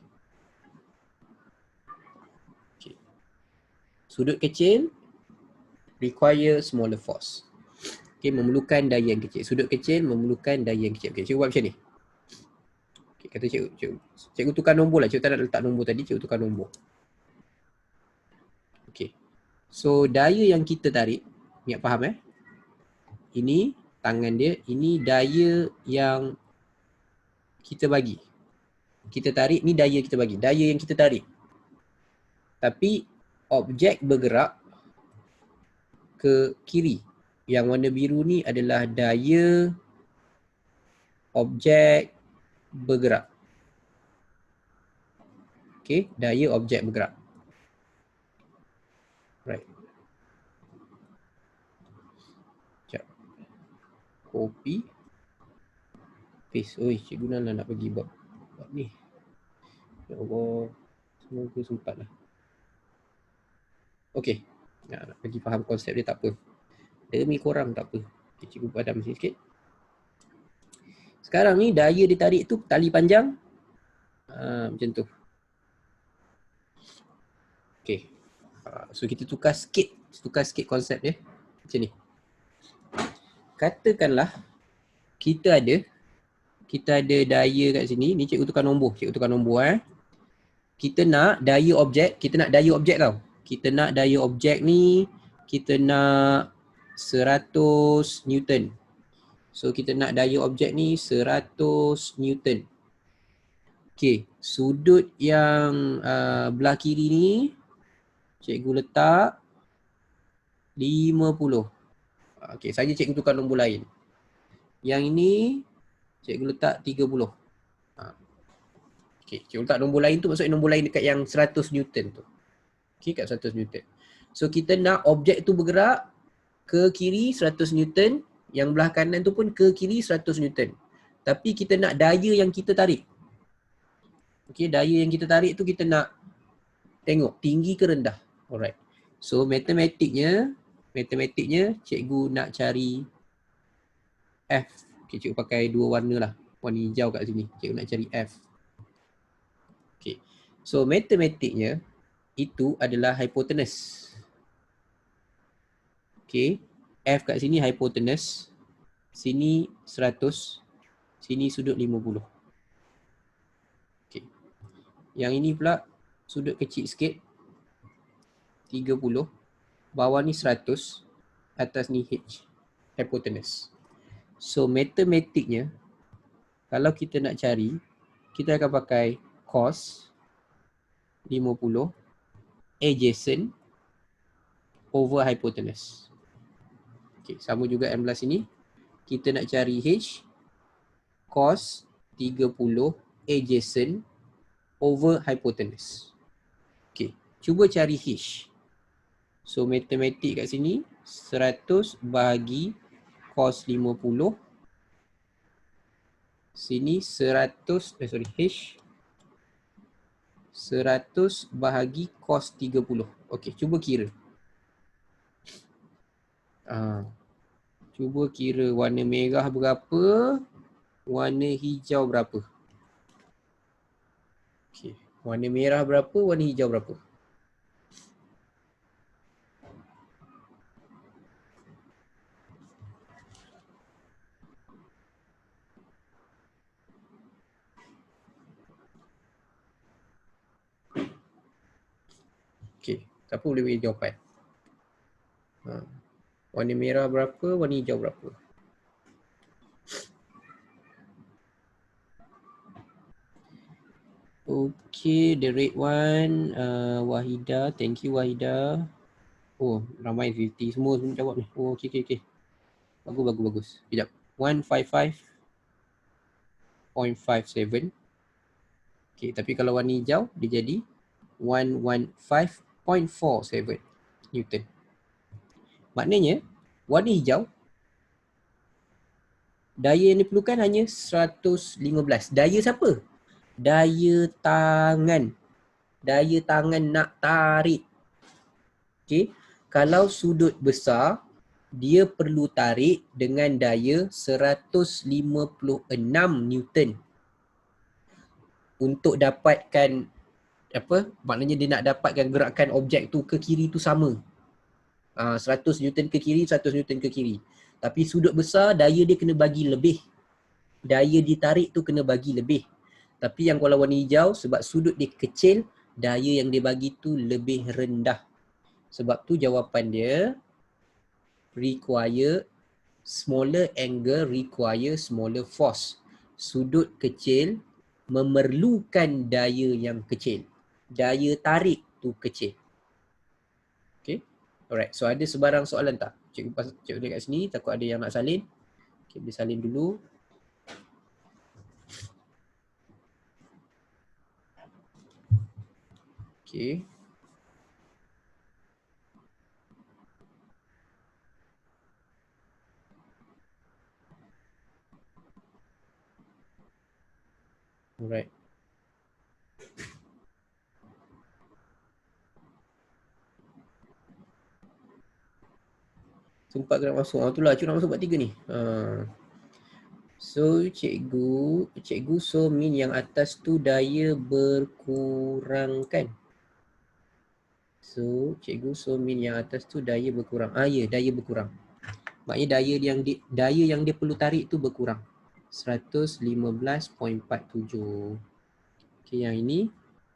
Okay. Sudut kecil require smaller force. Okay, memerlukan daya yang kecil. Sudut kecil memerlukan daya yang kecil. Okay, cikgu buat macam ni. Okay, kata cikgu tukar nombor lah. Cikgu tak nak letak nombor tadi, cikgu tukar nombor. Okay. So, daya yang kita tarik, ingat faham Ini tangan dia, ini daya yang kita bagi. Kita tarik, ni daya kita bagi. Daya yang kita tarik. Tapi, objek bergerak ke kiri. Yang warna biru ni adalah daya objek bergerak. Okay, daya objek bergerak. Right. Sekejap. Copy. Paste. Oi, cikgu Nala nak pergi buat ni. Ya Allah. Semoga sempat lah. Okay. Nak pergi faham konsep dia tak apa. Demi korang tak apa. Okay, cikgu padam sikit. Sekarang ni daya ditarik tu tali panjang. Macam tu. Okay. So kita tukar sikit konsep dia. Macam ni. Katakanlah kita ada daya kat sini. Ni cikgu tukar nombor. Kita nak daya objek tau. Kita nak daya objek ni, kita nak 100 Newton. So kita nak daya objek ni 100 Newton. Okay, sudut yang belah kiri ni cikgu letak 50. Okay, saja cikgu tukar nombor lain. Yang ini cikgu letak 30. Okay, cikgu letak nombor lain tu maksudnya nombor lain dekat yang 100 Newton tu. Okay, kat 100 Newton. So kita nak objek tu bergerak ke kiri 100 Newton, yang belah kanan tu pun ke kiri 100 Newton. Tapi kita nak daya yang kita tarik. Okay, daya yang kita tarik tu kita nak tengok tinggi ke rendah. Alright. So matematiknya cikgu nak cari F. Okay, cikgu pakai dua warna lah. Warna hijau kat sini. Cikgu nak cari F. Okay. So matematiknya itu adalah hypotenuse. Okay. F kat sini hypotenuse. Sini 100. Sini sudut 50. Okay. Yang ini pula sudut kecil sikit. 30. Bawah ni 100. Atas ni H. Hypotenuse. So matematiknya, kalau kita nak cari, kita akan pakai cos 50 adjacent over hypotenuse. Okay, sama juga yang belah sini. Kita nak cari H, cos 30 adjacent over hypotenuse. Okay, cuba cari H. So matematik kat sini 100 bahagi cos 50. Sini 100, H 100 bahagi cos 30. Okey, cuba kira. Cuba kira warna merah berapa, warna hijau berapa. Okey, warna merah berapa, warna hijau berapa. Okey, siapa boleh beri jawapan? Warna merah berapa, warna hijau berapa? Okay, the red one, Wahida. Thank you Wahida. Oh, ramai 50 semua jawab ni. Oh, okay. Bagus. Sekejap. 155.57. Okay, tapi kalau warna hijau, dia jadi 115.47 Newton. Maknanya, warna hijau, daya yang diperlukan hanya 115. Daya siapa? Daya tangan. Daya tangan nak tarik. Okay. Kalau sudut besar, dia perlu tarik dengan daya 156 Newton. Untuk dapatkan maknanya dia nak dapatkan gerakan objek tu ke kiri tu sama. 100 Newton ke kiri, 100 Newton ke kiri. Tapi sudut besar, daya dia kena bagi lebih. Daya ditarik tu kena bagi lebih. Tapi yang kalau warna hijau, sebab sudut dia kecil, daya yang dia bagi tu lebih rendah. Sebab tu jawapan dia require smaller angle require smaller force. Sudut kecil memerlukan daya yang kecil. Daya tarik tu kecil. Okay. Alright. So ada sebarang soalan tak? Cikgu dekat sini, takut ada yang nak salin. Okay, boleh salin dulu. Okay. Alright. Sempat kena masuk. Itulah cikgu nak masuk part 3 ni. So cikgu so min yang atas tu daya berkurang kan? So cikgu so min yang atas tu daya berkurang. Ya, daya berkurang. Maknanya daya yang dia perlu tarik tu berkurang. 115.47. Okay, yang ini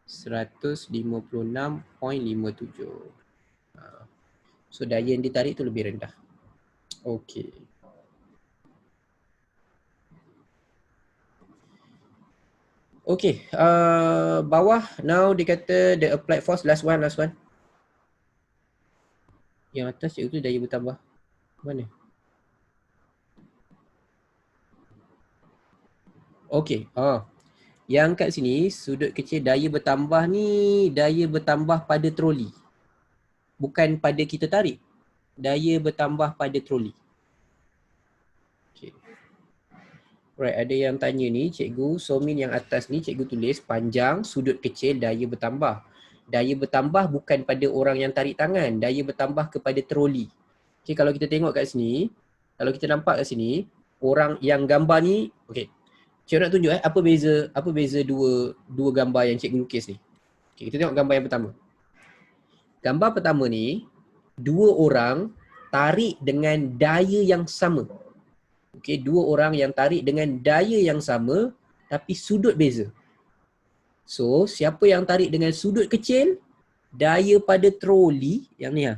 156.57. So daya yang ditarik tu lebih rendah. Okay. Okay, bawah now dia kata the applied force, last one. Yang atas cikgu tu daya bertambah. Mana? Okay, yang kat sini sudut kecil daya bertambah ni, daya bertambah pada troli. Bukan pada kita tarik. Daya bertambah pada troli. Okay. Right, ada yang tanya ni, cikgu, so min yang atas ni cikgu tulis panjang, sudut kecil, daya bertambah. Daya bertambah bukan pada orang yang tarik tangan, daya bertambah kepada troli. Okay, kalau kita tengok kat sini, kalau kita nampak kat sini, orang yang gambar ni, okay, cikgu nak tunjuk apa beza dua gambar yang cikgu lukis ni. Okay, kita tengok gambar yang pertama. Gambar pertama ni, dua orang tarik dengan daya yang sama. Okay, dua orang yang tarik dengan daya yang sama tapi sudut beza. So, siapa yang tarik dengan sudut kecil, daya pada troli, yang ni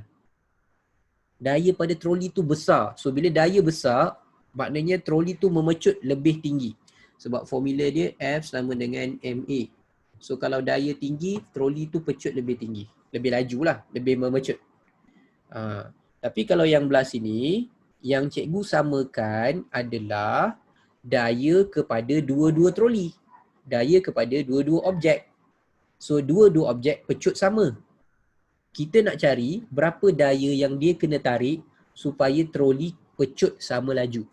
daya pada troli tu besar. So, bila daya besar, maknanya troli tu memecut lebih tinggi. Sebab formula dia F sama dengan MA. So, kalau daya tinggi, troli tu pecut lebih tinggi. Lebih laju lah, lebih memecut. Tapi kalau yang belah sini, yang cikgu samakan adalah daya kepada dua-dua troli. Daya kepada dua-dua objek. So, dua-dua objek pecut sama. Kita nak cari berapa daya yang dia kena tarik supaya troli pecut sama laju.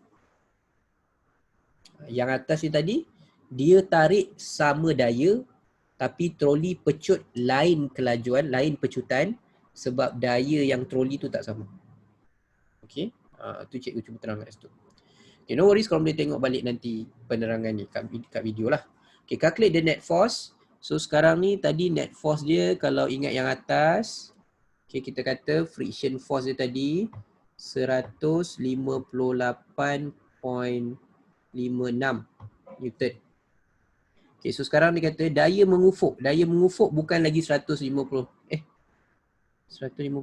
Yang atas ni tadi, dia tarik sama daya tapi troli pecut lain kelajuan, lain pecutan sebab daya yang troli tu tak sama. Okay, tu cikgu cuba terangkan kat situ. Okay, no worries kalau boleh tengok balik nanti penerangan ni kat video lah. Okay, calculate the net force. So sekarang ni tadi net force dia kalau ingat yang atas, okay, kita kata friction force dia tadi 158.56 Newton. Okay, so sekarang dia kata daya mengufuk. Daya mengufuk bukan lagi 158. Sekejap.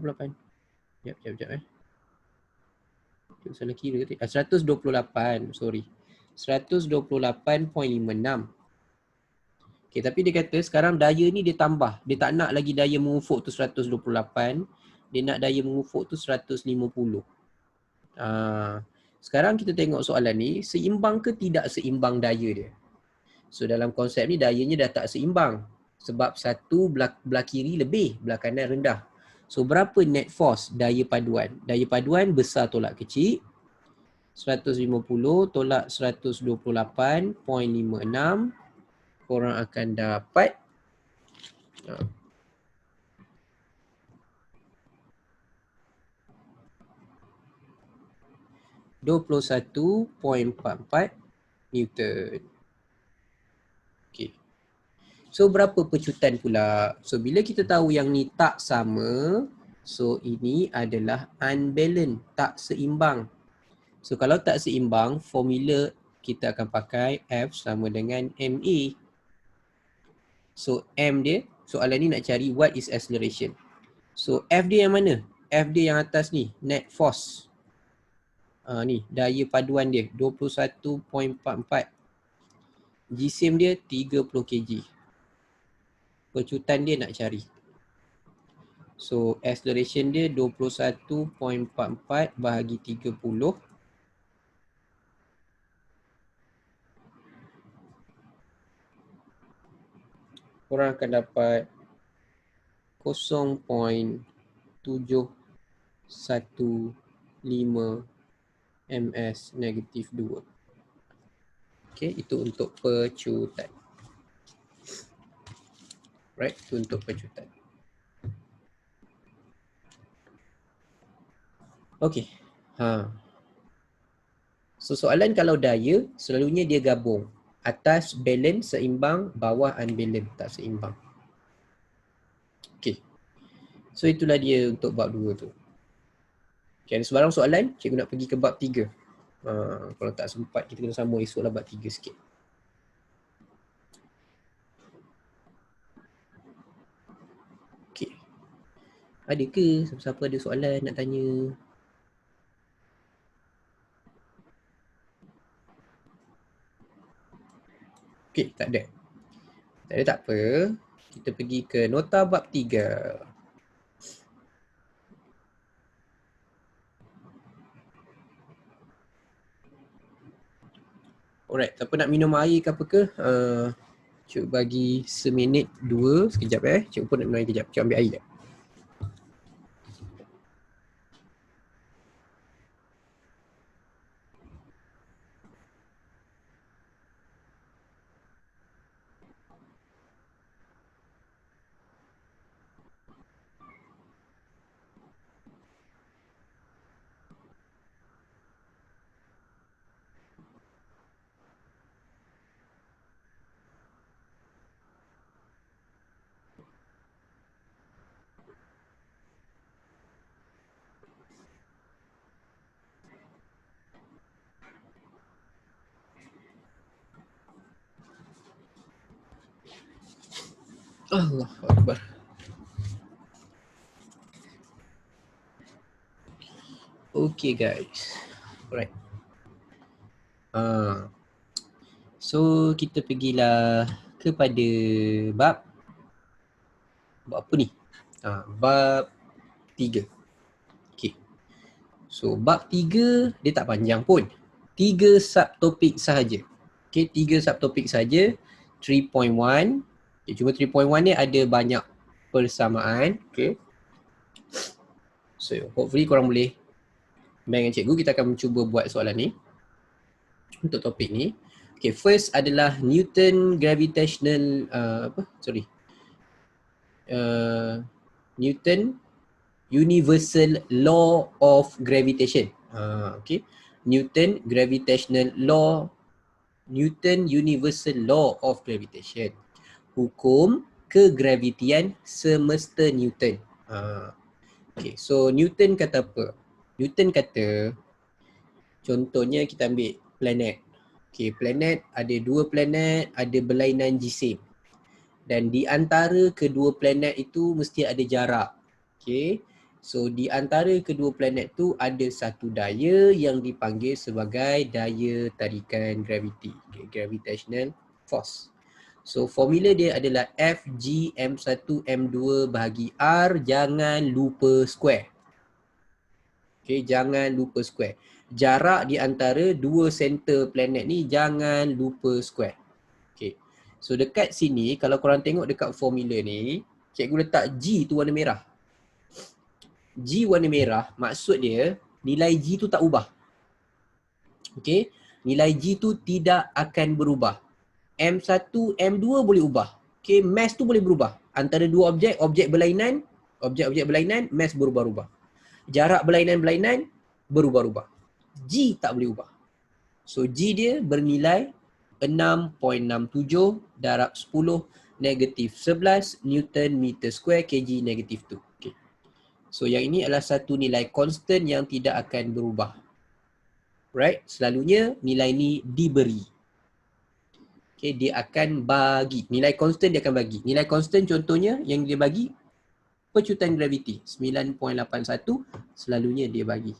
Salah kira ke? 128, sorry. 128.56. Okay, tapi dia kata sekarang daya ni dia tambah. Dia tak nak lagi daya mengufuk tu 128. Dia nak daya mengufuk tu 150. Sekarang kita tengok soalan ni, seimbang ke tidak seimbang daya dia? So dalam konsep ni dayanya dah tak seimbang. Sebab satu belah kiri lebih, belah kanan rendah. So berapa net force daya paduan? Daya paduan besar tolak kecil. 150 tolak 128.56. Korang akan dapat 21.44 Newton. Okay. So berapa pecutan pula? So bila kita tahu yang ni tak sama, so ini adalah unbalanced, tak seimbang. So kalau tak seimbang, formula kita akan pakai F sama dengan MA. So M dia, soalan ni nak cari what is acceleration. So F dia yang mana? F dia yang atas ni, net force. Ni daya paduan dia 21.44. Jisim dia 30 kg. Pecutan dia nak cari. So acceleration dia 21.44 bahagi 30. Korang akan dapat 0.715 ms negatif 2. Okay, itu untuk pecutan. Right, itu untuk pecutan. Okay. So soalan kalau daya, selalunya dia gabung. Atas balance seimbang, bawah unbalance tak seimbang. Okay. So itulah dia untuk bab 2 tu. Okay, ada sebarang soalan, cikgu nak pergi ke bab 3. Kalau tak sempat, kita kena sambung esoklah bab 3 sikit. Okay. Ada ke siapa-siapa ada soalan nak tanya? Okay, tak ada. Tak ada, tak apa. Kita pergi ke nota bab 3. Alright, siapa nak minum air ke apa ke? Cikgu bagi seminit 2 sekejap Cikgu pun nak minum air sekejap. Cikgu ambil air sekejap. Allah Akbar. Okay guys. Alright. So kita pergilah kepada bab apa ni? Bab 3. Okay. So bab 3 dia tak panjang pun. 3 subtopik sahaja. Okay, 3 subtopik sahaja. 3.1. Okay, cuma 3.1 ni ada banyak persamaan. Okay. So hopefully korang boleh main dengan cikgu. Kita akan cuba buat soalan ni untuk topik ni. Okay, first adalah Newton gravitational Newton universal law of gravitation. Okay, Newton gravitational law, Newton universal law of gravitation. Hukum kegravitian semesta Newton. Okay, so Newton kata apa? Newton kata, contohnya kita ambil planet. Okay, planet ada 2 planet, ada berlainan jisim. Dan di antara kedua planet itu mesti ada jarak. Okay, so di antara kedua planet tu ada satu daya yang dipanggil sebagai daya tarikan graviti. Okay, gravitational force. So formula dia adalah FGm1m2 bahagi R, jangan lupa square. Okay, jangan lupa square. Jarak di antara dua center planet ni jangan lupa square. Okay. So dekat sini kalau korang tengok dekat formula ni, cikgu letak G tu warna merah. G warna merah maksud dia nilai G tu tak ubah. Okay. Nilai G tu tidak akan berubah. M1, M2 boleh ubah. Okay. Mass tu boleh berubah. Antara dua objek berlainan, objek-objek berlainan, mass berubah-ubah. Jarak berlainan-berlainan berubah-ubah. G tak boleh ubah. So G dia bernilai 6.67 darab 10 negatif 11 Newton meter square kg negatif 2. Okay. So yang ini adalah satu nilai constant yang tidak akan berubah. Right? Selalunya nilai ni diberi. Okay, dia akan bagi. Nilai constant dia akan bagi. Nilai constant contohnya yang dia bagi, pecutan graviti 9.81 selalunya dia bagi.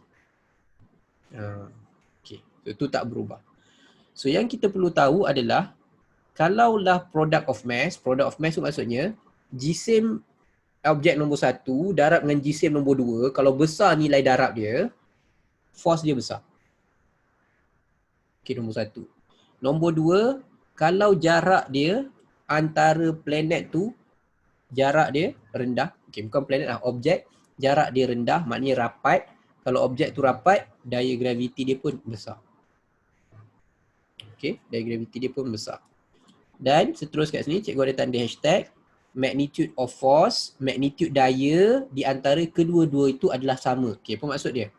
Okay, itu tak berubah. So yang kita perlu tahu adalah kalaulah product of mass tu maksudnya jisim objek nombor 1 darab dengan jisim nombor 2, kalau besar nilai darab dia, force dia besar. Okay, nombor 1. Nombor 2, kalau jarak dia antara planet tu, jarak dia rendah, okay, bukan planet lah, objek, jarak dia rendah, maknanya rapat. Kalau objek tu rapat, daya graviti dia pun besar. Okay, daya graviti dia pun besar. Dan seterusnya kat sini, cikgu ada tanda hashtag magnitude of force, magnitude daya di antara kedua-dua itu adalah sama. Okay, apa maksud dia?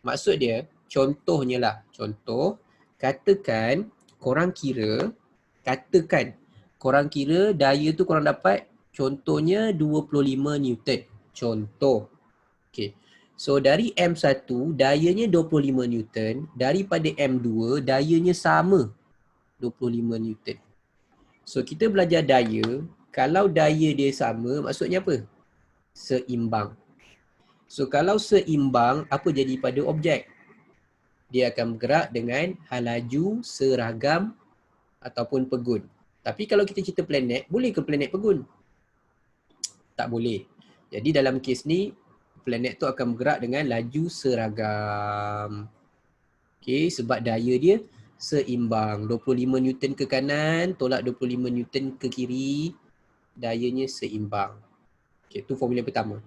Maksud dia, contohnya lah, contoh, katakan korang kira daya tu korang dapat contohnya 25 Newton. Contoh. Okay. So dari M1 dayanya 25 Newton, daripada M2 dayanya sama 25 Newton. So kita belajar daya, kalau daya dia sama maksudnya apa? Seimbang. So kalau seimbang, apa jadi pada objek? Dia akan bergerak dengan laju seragam ataupun pegun. Tapi kalau kita cerita planet, boleh ke planet pegun? Tak boleh. Jadi dalam kes ni, planet tu akan bergerak dengan laju seragam. Okay, sebab daya dia seimbang. 25 Newton ke kanan, tolak 25 Newton ke kiri, dayanya seimbang. Okay, itu formula pertama.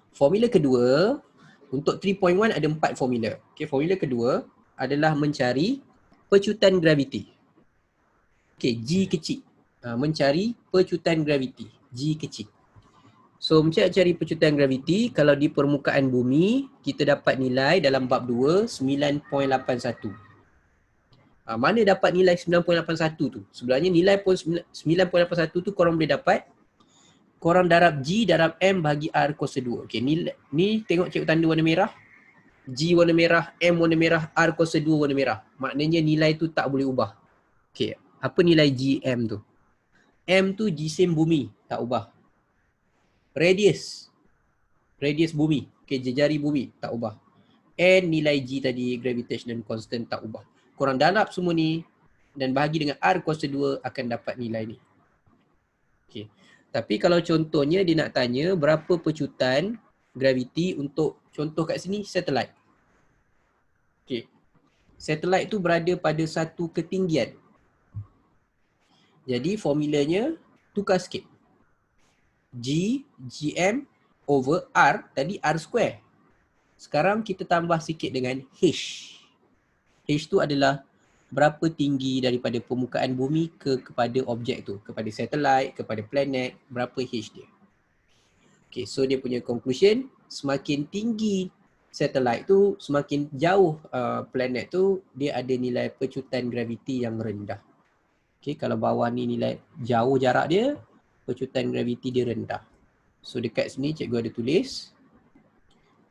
Formula kedua, untuk 3.1 ada 4 formula. Okay, formula kedua adalah mencari pecutan graviti. Okay, G kecil. Mencari pecutan graviti. G kecil. So, mencari pecutan graviti, kalau di permukaan bumi, kita dapat nilai dalam bab 2, 9.81. Mana dapat nilai 9.81 tu? Sebenarnya nilai 9.81 tu korang boleh dapat, korang darab G darab M bagi R kuasa 2. Okay, ni tengok cikgu tanda warna merah. G warna merah, M warna merah, R kuasa 2 warna merah. Maknanya nilai tu tak boleh ubah. Okay, apa nilai G, M tu? M tu jisim bumi, tak ubah. Radius bumi, okay, jejari bumi, tak ubah. N nilai G tadi, gravitational constant, tak ubah. Korang darab semua ni dan bahagi dengan R kuasa 2 akan dapat nilai ni. Okay. Tapi kalau contohnya dia nak tanya berapa pecutan graviti untuk contoh kat sini satelit. Okay. Satelit tu berada pada satu ketinggian. Jadi formulanya tukar sikit. G, GM over R, tadi R square. Sekarang kita tambah sikit dengan H. H tu adalah berapa tinggi daripada permukaan bumi kepada objek tu, kepada satelit, kepada planet, berapa H dia. Okay, so dia punya conclusion, semakin tinggi satelit tu, semakin jauh planet tu, dia ada nilai pecutan graviti yang rendah. Okay, kalau bawah ni nilai jauh jarak dia, pecutan graviti dia rendah. So dekat sini cikgu ada tulis,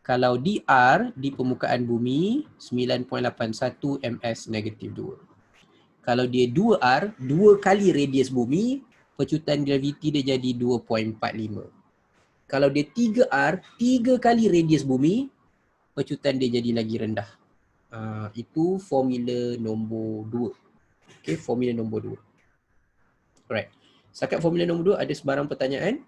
kalau DR di permukaan bumi 9.81 ms negatif 2. Kalau dia 2R, 2 kali radius bumi, pecutan graviti dia jadi 2.45. Kalau dia 3R, 3 kali radius bumi, pecutan dia jadi lagi rendah. Itu formula nombor 2. Okay, formula nombor 2. Alright. Setakat formula nombor 2 ada sebarang pertanyaan?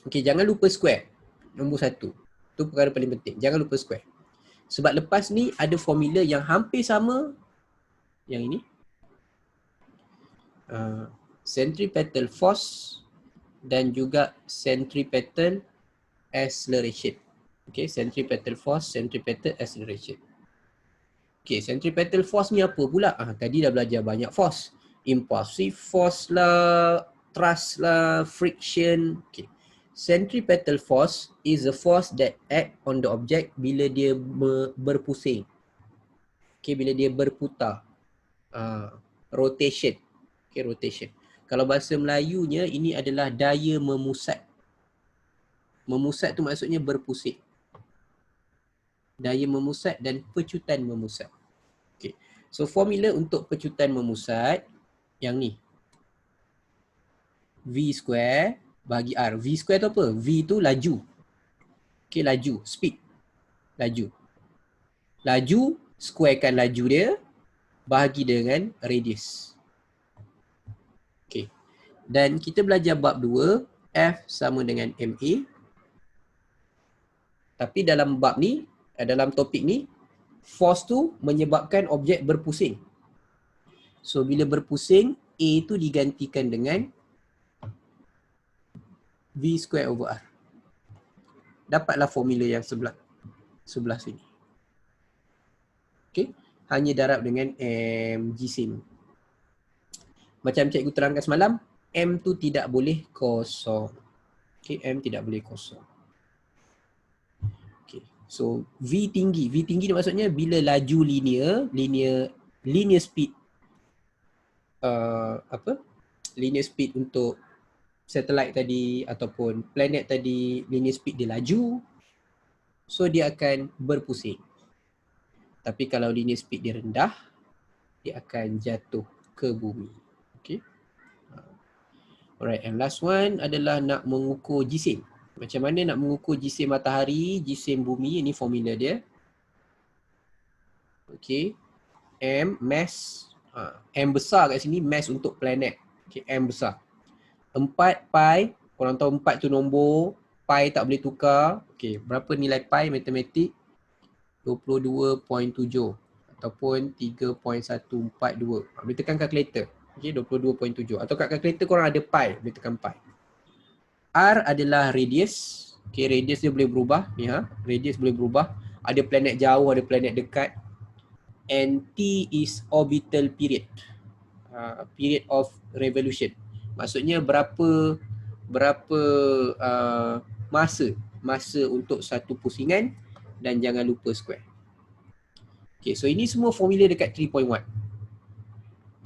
Okay, jangan lupa square. Nombor 1. Itu perkara paling penting. Jangan lupa square. Sebab lepas ni ada formula yang hampir sama yang ini. Centripetal force dan juga centripetal acceleration. Okay, centripetal force, centripetal acceleration. Okay, centripetal force ni apa pula? Tadi dah belajar banyak force. Impulsive force lah, thrust lah, friction. Okay. Centripetal force is a force that act on the object bila dia berpusing. Okay, bila dia berputar. Rotation. Okay, rotation. Kalau bahasa Melayunya, ini adalah daya memusat. Memusat tu maksudnya berpusing. Daya memusat dan pecutan memusat. Okay. So formula untuk pecutan memusat yang ni. V square bagi R. V square tu apa? V tu laju. Okay, laju. Speed. Laju. Laju, squarekan laju dia, bahagi dengan radius. Okay. Dan kita belajar bab 2, F sama dengan MA. Tapi dalam bab ni, dalam topik ni, force tu menyebabkan objek berpusing. So bila berpusing, A tu digantikan dengan V square over R. Dapatlah formula yang sebelah sini. Okay. Hanya darab dengan M jisim. Macam cikgu terangkan semalam, M tu tidak boleh kosong. Okay, M tidak boleh kosong. Okay. So V tinggi. V tinggi ni maksudnya bila laju linear speed linear speed untuk satellite tadi ataupun planet tadi, linear speed dia laju, so dia akan berpusing. Tapi kalau linear speed dia rendah, dia akan jatuh ke bumi. Okay. Alright, and last one adalah nak mengukur jisim. Macam mana nak mengukur jisim matahari, jisim bumi, ini formula dia. Okay. M, mass. M besar kat sini, mass untuk planet. Okay, M besar. 4 pi, korang tahu 4 tu nombor, pi tak boleh tukar. Okay, berapa nilai pi matematik? 22.7 ataupun 3.142. Boleh tekan kalkulator. Okay, 22.7. Atau kat kalkulator korang ada pi, boleh tekan pi. R adalah radius. Okay, radius dia boleh berubah. Ni radius boleh berubah. Ada planet jauh, ada planet dekat. And T is orbital period. Period of revolution. Maksudnya berapa masa untuk satu pusingan, dan jangan lupa square. Okay, so ini semua formula dekat 3.1.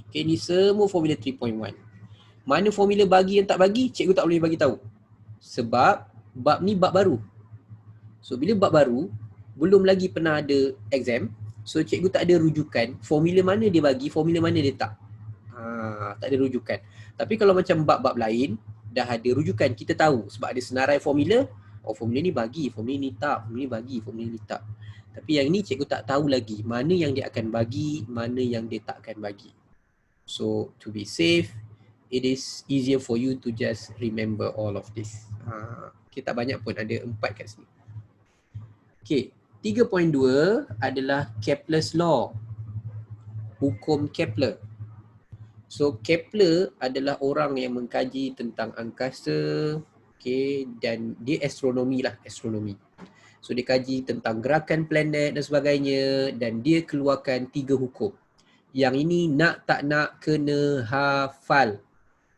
Okay, ini semua formula 3.1. Mana formula bagi yang tak bagi, cikgu tak boleh bagi tahu. Sebab bab ni bab baru. So bila bab baru, belum lagi pernah ada exam, so cikgu tak ada rujukan formula mana dia bagi, formula mana dia tak. Tak ada rujukan. Tapi kalau macam bab-bab lain, dah ada rujukan, kita tahu sebab ada senarai formula. Oh, formula ni bagi, formula ni tak, formula ni bagi, formula ni tak. Tapi yang ni cikgu tak tahu lagi mana yang dia akan bagi, mana yang dia tak akan bagi. So to be safe, it is easier for you to just remember all of this. Okay, tak banyak pun, ada 4 kat sini. Okay, 3.2 adalah Kepler's Law. Hukum Kepler. So Kepler adalah orang yang mengkaji tentang angkasa, okay, dan dia astronomi lah, astronomi. So dia kaji tentang gerakan planet dan sebagainya, dan dia keluarkan 3 hukum. Yang ini nak tak nak kena hafal.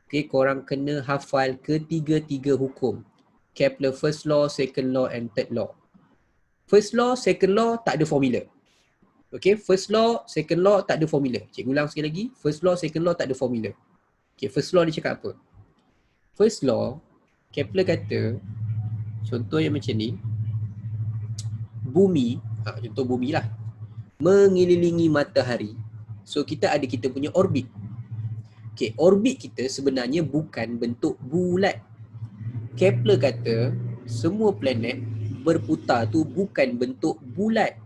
Okay, korang kena hafal ketiga-tiga hukum. Kepler first law, second law and third law. First law, second law tak ada formula. Okay, first law, second law tak ada formula. Cikgu ulang sekali lagi. First law, second law tak ada formula. Okay, first law dia cakap apa? First law, Kepler kata, contoh yang macam ni, bumi, contoh bumi lah, mengelilingi matahari. So kita ada kita punya orbit. Okay, orbit kita sebenarnya bukan bentuk bulat. Kepler kata, semua planet berputar tu bukan bentuk bulat.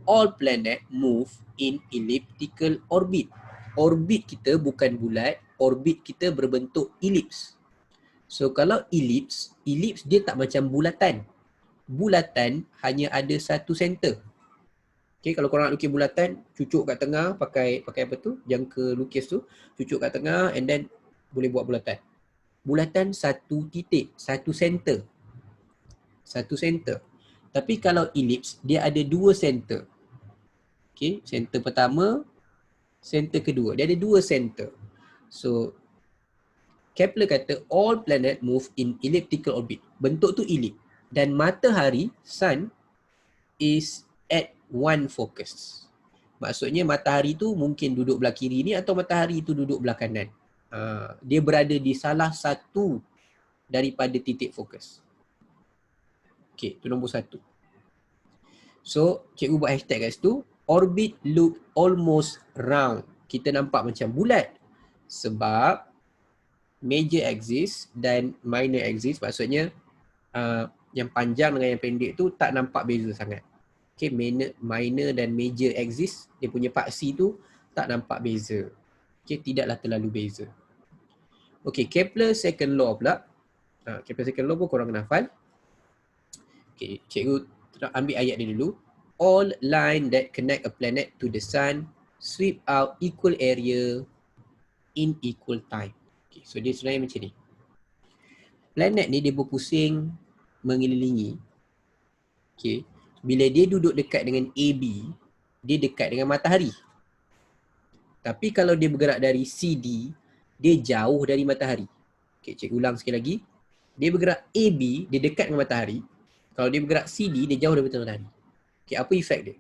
All planet move in elliptical orbit. Orbit kita bukan bulat, orbit kita berbentuk ellipse. So kalau ellipse dia tak macam bulatan. Bulatan hanya ada satu center. Okay, kalau korang nak lukis bulatan, cucuk kat tengah, pakai apa tu, jangka lukis tu, cucuk kat tengah and then boleh buat bulatan. Bulatan satu titik, satu center. Satu center. Tapi kalau ellipse, dia ada dua center. Okay, center pertama, center kedua. Dia ada dua center. So, Kepler kata all planet move in elliptical orbit. Bentuk tu ellipse. Dan matahari, sun, is at one focus. Maksudnya matahari tu mungkin duduk belah kiri ni atau matahari tu duduk belah kanan. Dia berada di salah satu daripada titik fokus. Okay, itu nombor 1. So, cikgu buat hashtag kat situ, orbit look almost round. Kita nampak macam bulat sebab major axis dan minor axis, maksudnya yang panjang dengan yang pendek tu tak nampak beza sangat. Okay, minor dan major axis, dia punya paksi tu tak nampak beza. Okay, tidaklah terlalu beza. Okay, Kepler second law pula. Kepler second law pun korang kena hafal. Okay, cikgu ambil ayat dia dulu. All line that connect a planet to the sun sweep out equal area in equal time. Okay, so dia sebenarnya macam ni. Planet ni dia berpusing mengelilingi. Okay, bila dia duduk dekat dengan AB, dia dekat dengan matahari. Tapi kalau dia bergerak dari CD, dia jauh dari matahari. Okay, cikgu ulang sekali lagi. Dia bergerak AB, dia dekat dengan matahari. Kalau dia bergerak CD, dia jauh dari matahari. Okay, apa efek dia?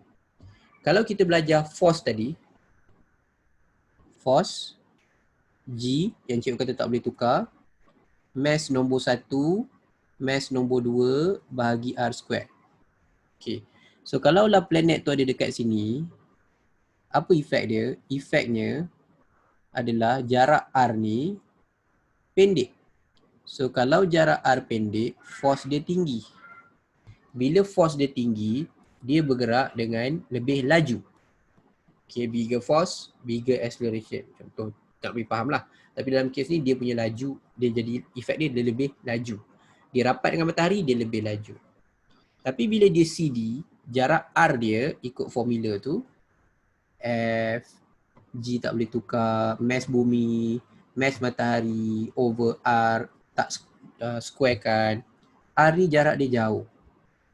Kalau kita belajar force tadi, force G yang cikgu kata tak boleh tukar, mass nombor 1, mass nombor 2 bahagi R square. Okay, so kalaulah planet tu ada dekat sini, apa efek dia? Efeknya adalah jarak R ni pendek. So kalau jarak R pendek, force dia tinggi. Bila force dia tinggi, dia bergerak dengan lebih laju. Okay, bigger force, bigger acceleration. Contoh, tak boleh faham lah. Tapi dalam kes ni, dia punya laju, dia jadi, efek dia lebih laju. Dia rapat dengan matahari, dia lebih laju. Tapi bila dia CD, jarak R dia ikut formula tu, F, G tak boleh tukar, mass bumi, mass matahari over R, tak square kan. R ni jarak dia jauh.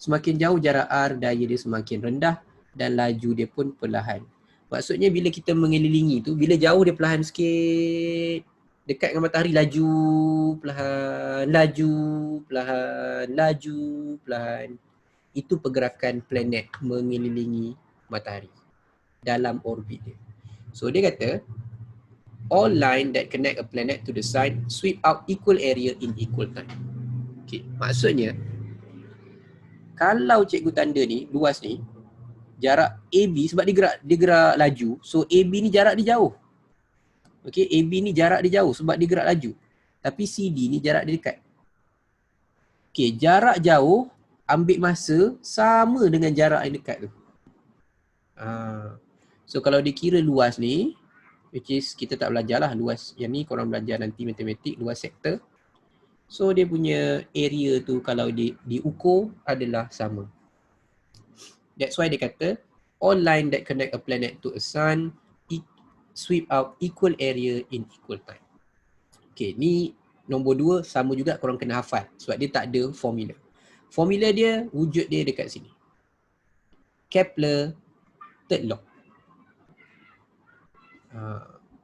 Semakin jauh jarak R, daya dia semakin rendah dan laju dia pun perlahan. Maksudnya bila kita mengelilingi tu, bila jauh dia perlahan sikit, dekat dengan matahari laju, perlahan, laju, perlahan, laju, perlahan. Itu pergerakan planet mengelilingi matahari dalam orbit dia. So dia kata, all line that connect a planet to the sun sweep out equal area in equal time. Okay, maksudnya, kalau cikgu tanda ni, luas ni, jarak AB sebab dia gerak laju, so AB ni jarak dia jauh. Okay, AB ni jarak dia jauh sebab dia gerak laju. Tapi CD ni jarak dia dekat. Okay, jarak jauh ambil masa sama dengan jarak yang dekat tu. So kalau dikira luas ni, which is kita tak belajar lah luas. Yang ni korang belajar nanti matematik, luas sektor. So dia punya area tu kalau diukur adalah sama. That's why dia kata all line that connect a planet to a sun sweep out equal area in equal time. Okay, ni nombor 2 sama juga korang kena hafal sebab dia tak ada formula. Formula dia, wujud dia dekat sini. Kepler third law.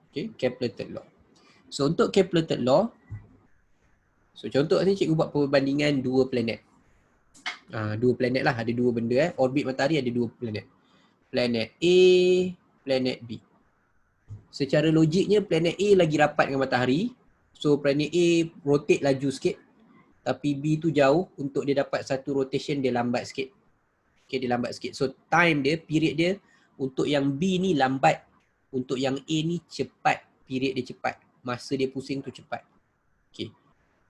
Okay, Kepler third law. So untuk Kepler third law, so contoh ni cikgu buat perbandingan dua planet. Dua planet lah, ada dua benda orbit matahari ada dua planet. Planet A, planet B. Secara logiknya planet A lagi rapat dengan matahari. So planet A rotate laju sikit. Tapi B tu jauh, untuk dia dapat satu rotation dia lambat sikit. Okay, dia lambat sikit. So time dia, period dia untuk yang B ni lambat. Untuk yang A ni cepat, period dia cepat. Masa dia pusing tu cepat. Okay.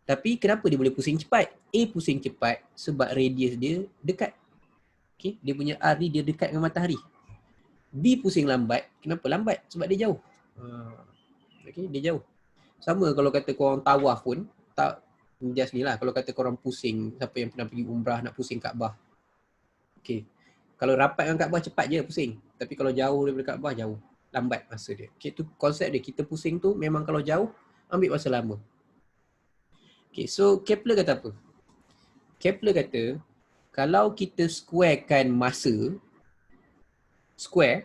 Tapi kenapa dia boleh pusing cepat? A pusing cepat sebab radius dia dekat. Okay, dia punya R ni dia dekat dengan matahari. B pusing lambat. Kenapa lambat? Sebab dia jauh. Okay, dia jauh. Sama kalau kata korang tawaf pun, tak just ni lah. Kalau kata korang pusing, siapa yang pernah pergi umrah nak pusing Kaabah. Okay. Kalau rapat dengan Kaabah cepat je pusing. Tapi kalau jauh daripada Kaabah, jauh. Lambat masa dia. Okay, tu konsep dia. Kita pusing tu memang kalau jauh, ambil masa lama. Okay, so Kepler kata apa? Kepler kata, kalau kita squarekan masa,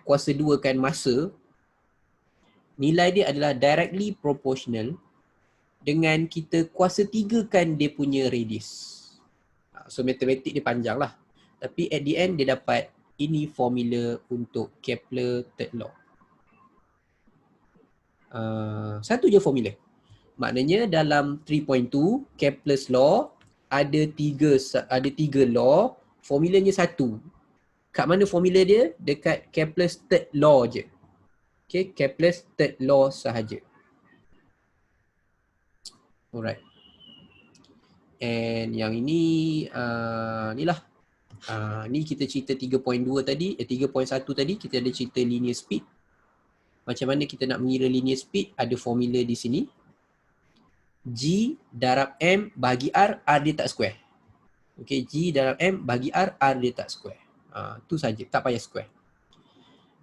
kuasa 2 kan masa, nilai dia adalah directly proportional dengan kita kuasa 3 kan dia punya radius. So matematik dia panjang lah. Tapi at the end dia dapat ini formula untuk Kepler third law. Satu je formula. Maknanya dalam 3.2 Kepler's law ada tiga law, formulanya satu. Kat mana formula dia? Dekat Kepler's third law je. Okay, Kepler's third law sahaja. Alright. And yang ini ni lah. Ni kita cerita 3.2 tadi, 3.1 tadi kita ada cerita linear speed. Macam mana kita nak mengira linear speed, ada formula di sini. G darab M bagi R dia tak square. Okay, G darab M bagi R dia tak square. Tu saja, tak payah square.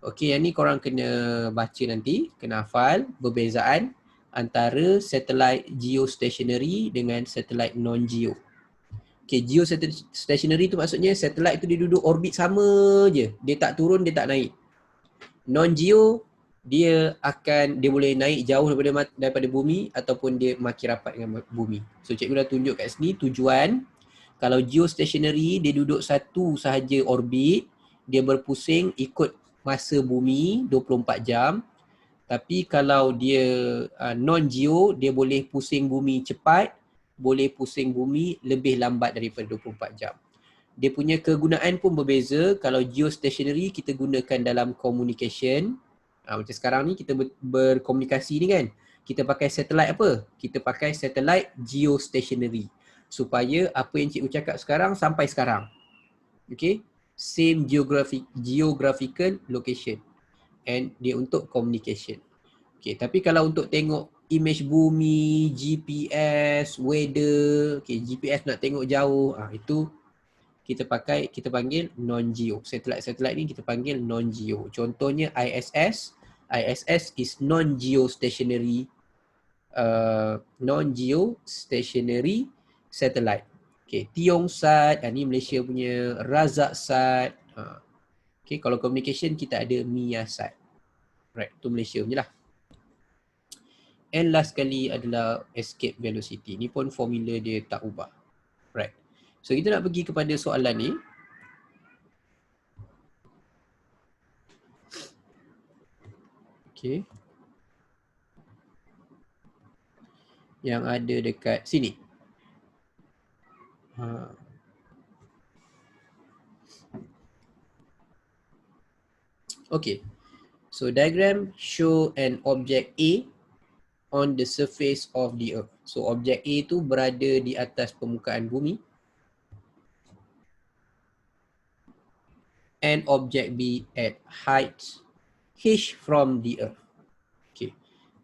Okay, yang ni korang kena baca nanti, kena hafal perbezaan antara satellite geostationary dengan satellite non-geo. Okay, geostationary tu maksudnya satellite tu dia duduk orbit sama je. Dia tak turun, dia tak naik. Non-geo, dia boleh naik jauh daripada bumi ataupun dia makin rapat dengan bumi. So cikgu dah tunjuk kat sini tujuan. Kalau geostationary, dia duduk satu sahaja orbit, dia berpusing ikut masa bumi 24 jam. Tapi kalau dia non-geo, dia boleh pusing bumi cepat, boleh pusing bumi lebih lambat daripada 24 jam. Dia punya kegunaan pun berbeza. Kalau geostationary kita gunakan dalam communication. Macam sekarang ni kita berkomunikasi ni kan. Kita pakai satellite apa? Kita pakai satellite geostationary. Supaya apa yang cikgu cakap sekarang sampai sekarang. Okay. Same geographical location. And dia untuk communication. Okay, tapi kalau untuk tengok image bumi, GPS, weather, okay, GPS nak tengok jauh, itu kita panggil non-geo. Satellite ni kita panggil non-geo. Contohnya ISS. ISS is non-geostationary satellite. Okay, Tiongsat, ni Malaysia punya, Razaksat. Okay, kalau communication kita ada Miasat. Right, tu Malaysia punya lah. And last kali adalah escape velocity. Ni pun formula dia tak ubah. Right. So kita nak pergi kepada soalan ni. Okay. Yang ada dekat sini. Okay. So diagram show an object A on the surface of the earth. So objek A tu berada di atas permukaan bumi. And object B at height h from the earth. Okay.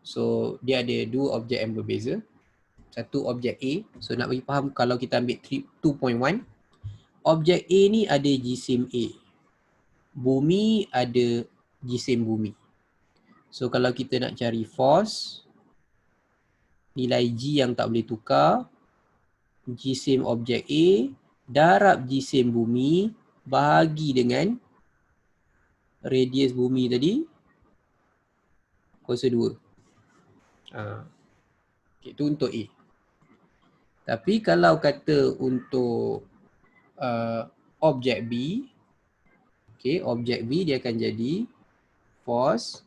So dia ada dua objek yang berbeza. Satu objek A. So nak bagi faham kalau kita ambil 2.1. Objek A ni ada jisim A. Bumi ada jisim bumi. So kalau kita nak cari force, nilai G yang tak boleh tukar, jisim objek A darab jisim bumi bahagi dengan radius bumi tadi kuasa 2. Okay, itu untuk A. Tapi kalau kata untuk objek B, okay, objek B dia akan jadi force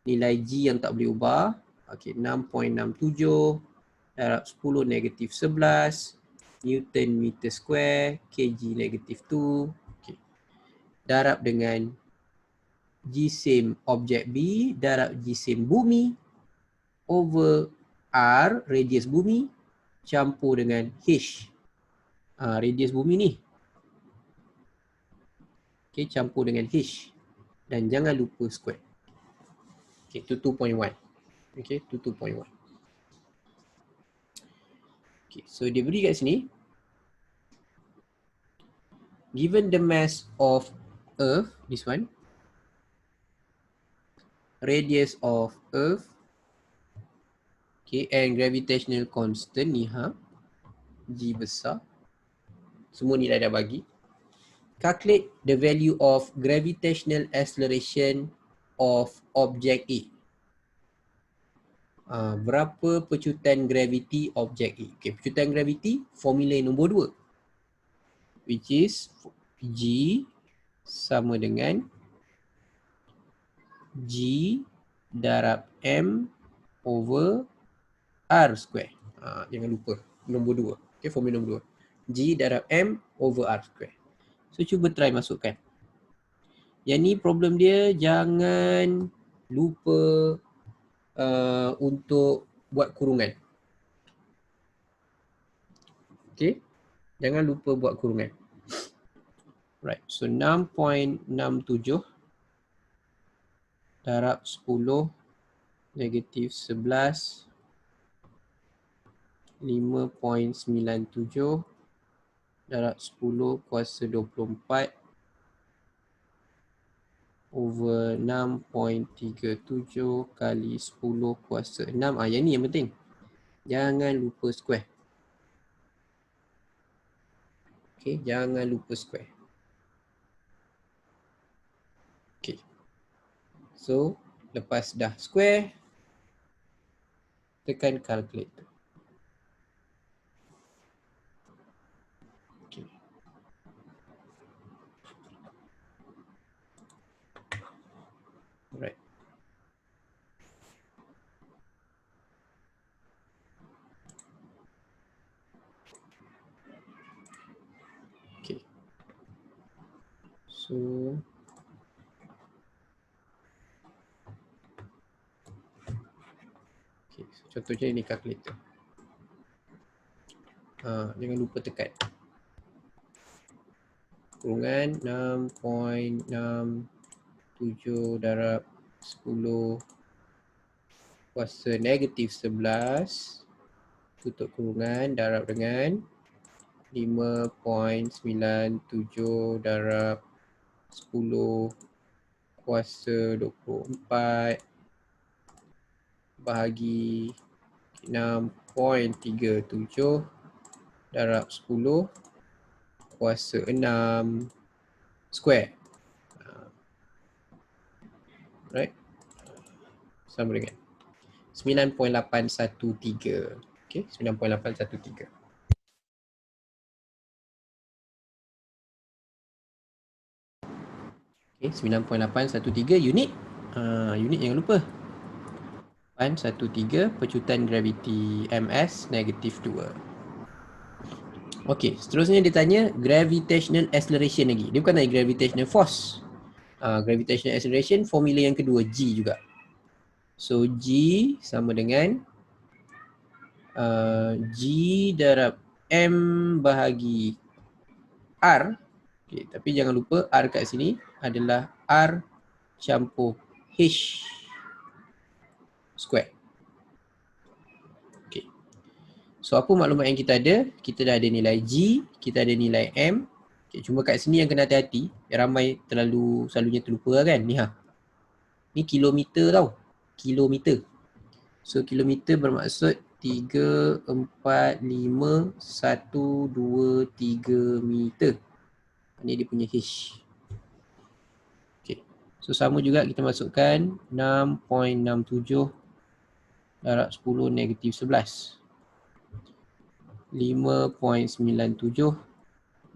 nilai G yang tak boleh ubah, okay, 6.67 darab 10 negatif 11 Newton meter square, kg negatif 2, okay, darab dengan jisim objek B darab jisim bumi over R, radius bumi, campur dengan H, radius bumi ni. Okay, campur dengan H. Dan jangan lupa square. Okay, itu 2.1. Okay, itu 2.1. Okay, so dia beri kat sini. Given the mass of Earth, this one, radius of Earth, okay, and gravitational constant ni, G besar. Semua nilai dah bagi. Calculate the value of gravitational acceleration of object A. Berapa pecutan graviti objek A? Okay, pecutan graviti formula nombor 2. Which is G sama dengan G darab M over R square. Jangan lupa nombor 2. Okay, formula nombor 2. G darab M over R square. So cuba try masukkan. Yang ni problem dia, jangan lupa untuk buat kurungan. Okay, jangan lupa buat kurungan. Right, so 6.67 darab 10 negatif 11 5.97 darab 10 kuasa 24 over 6.37 kali 10 kuasa 6. Yang ni yang penting. Jangan lupa square. Okay, jangan lupa square. Okay. So, lepas dah square, tekan calculator. Okay. Alright. Okay. So, okay. So contohnya ini calculator. Jangan lupa tekan. Kurungan 6.67 darab 10 kuasa negatif 11 tutup kurungan darab dengan 5.97 darab 10 kuasa 24 bahagi 6.37 darab 10 kuasa 6 square. Right? Sama dengan 9.813. Okay, 9.813. Okay, 9.813 unit. Unit jangan lupa. 813 pecutan graviti MS negatif 2. Okey, seterusnya dia tanya gravitational acceleration lagi. Dia bukan tanya gravitational force. Gravitational acceleration formula yang kedua G juga. So G sama dengan G darab M bahagi R. Okay, tapi jangan lupa R kat sini adalah R campur H square. Okay. So apa maklumat yang kita ada? Kita dah ada nilai G, kita ada nilai M. Okay, cuma kat sini yang kena hati-hati, ramai selalunya terlupa kan ni ha. Ni kilometer tau. Kilometer. So kilometer bermaksud 3, 4, 5, 1, 2, 3 meter. Ni dia punya H. Okay. So sama juga kita masukkan 6.67 darab 10 negatif 11. 5.97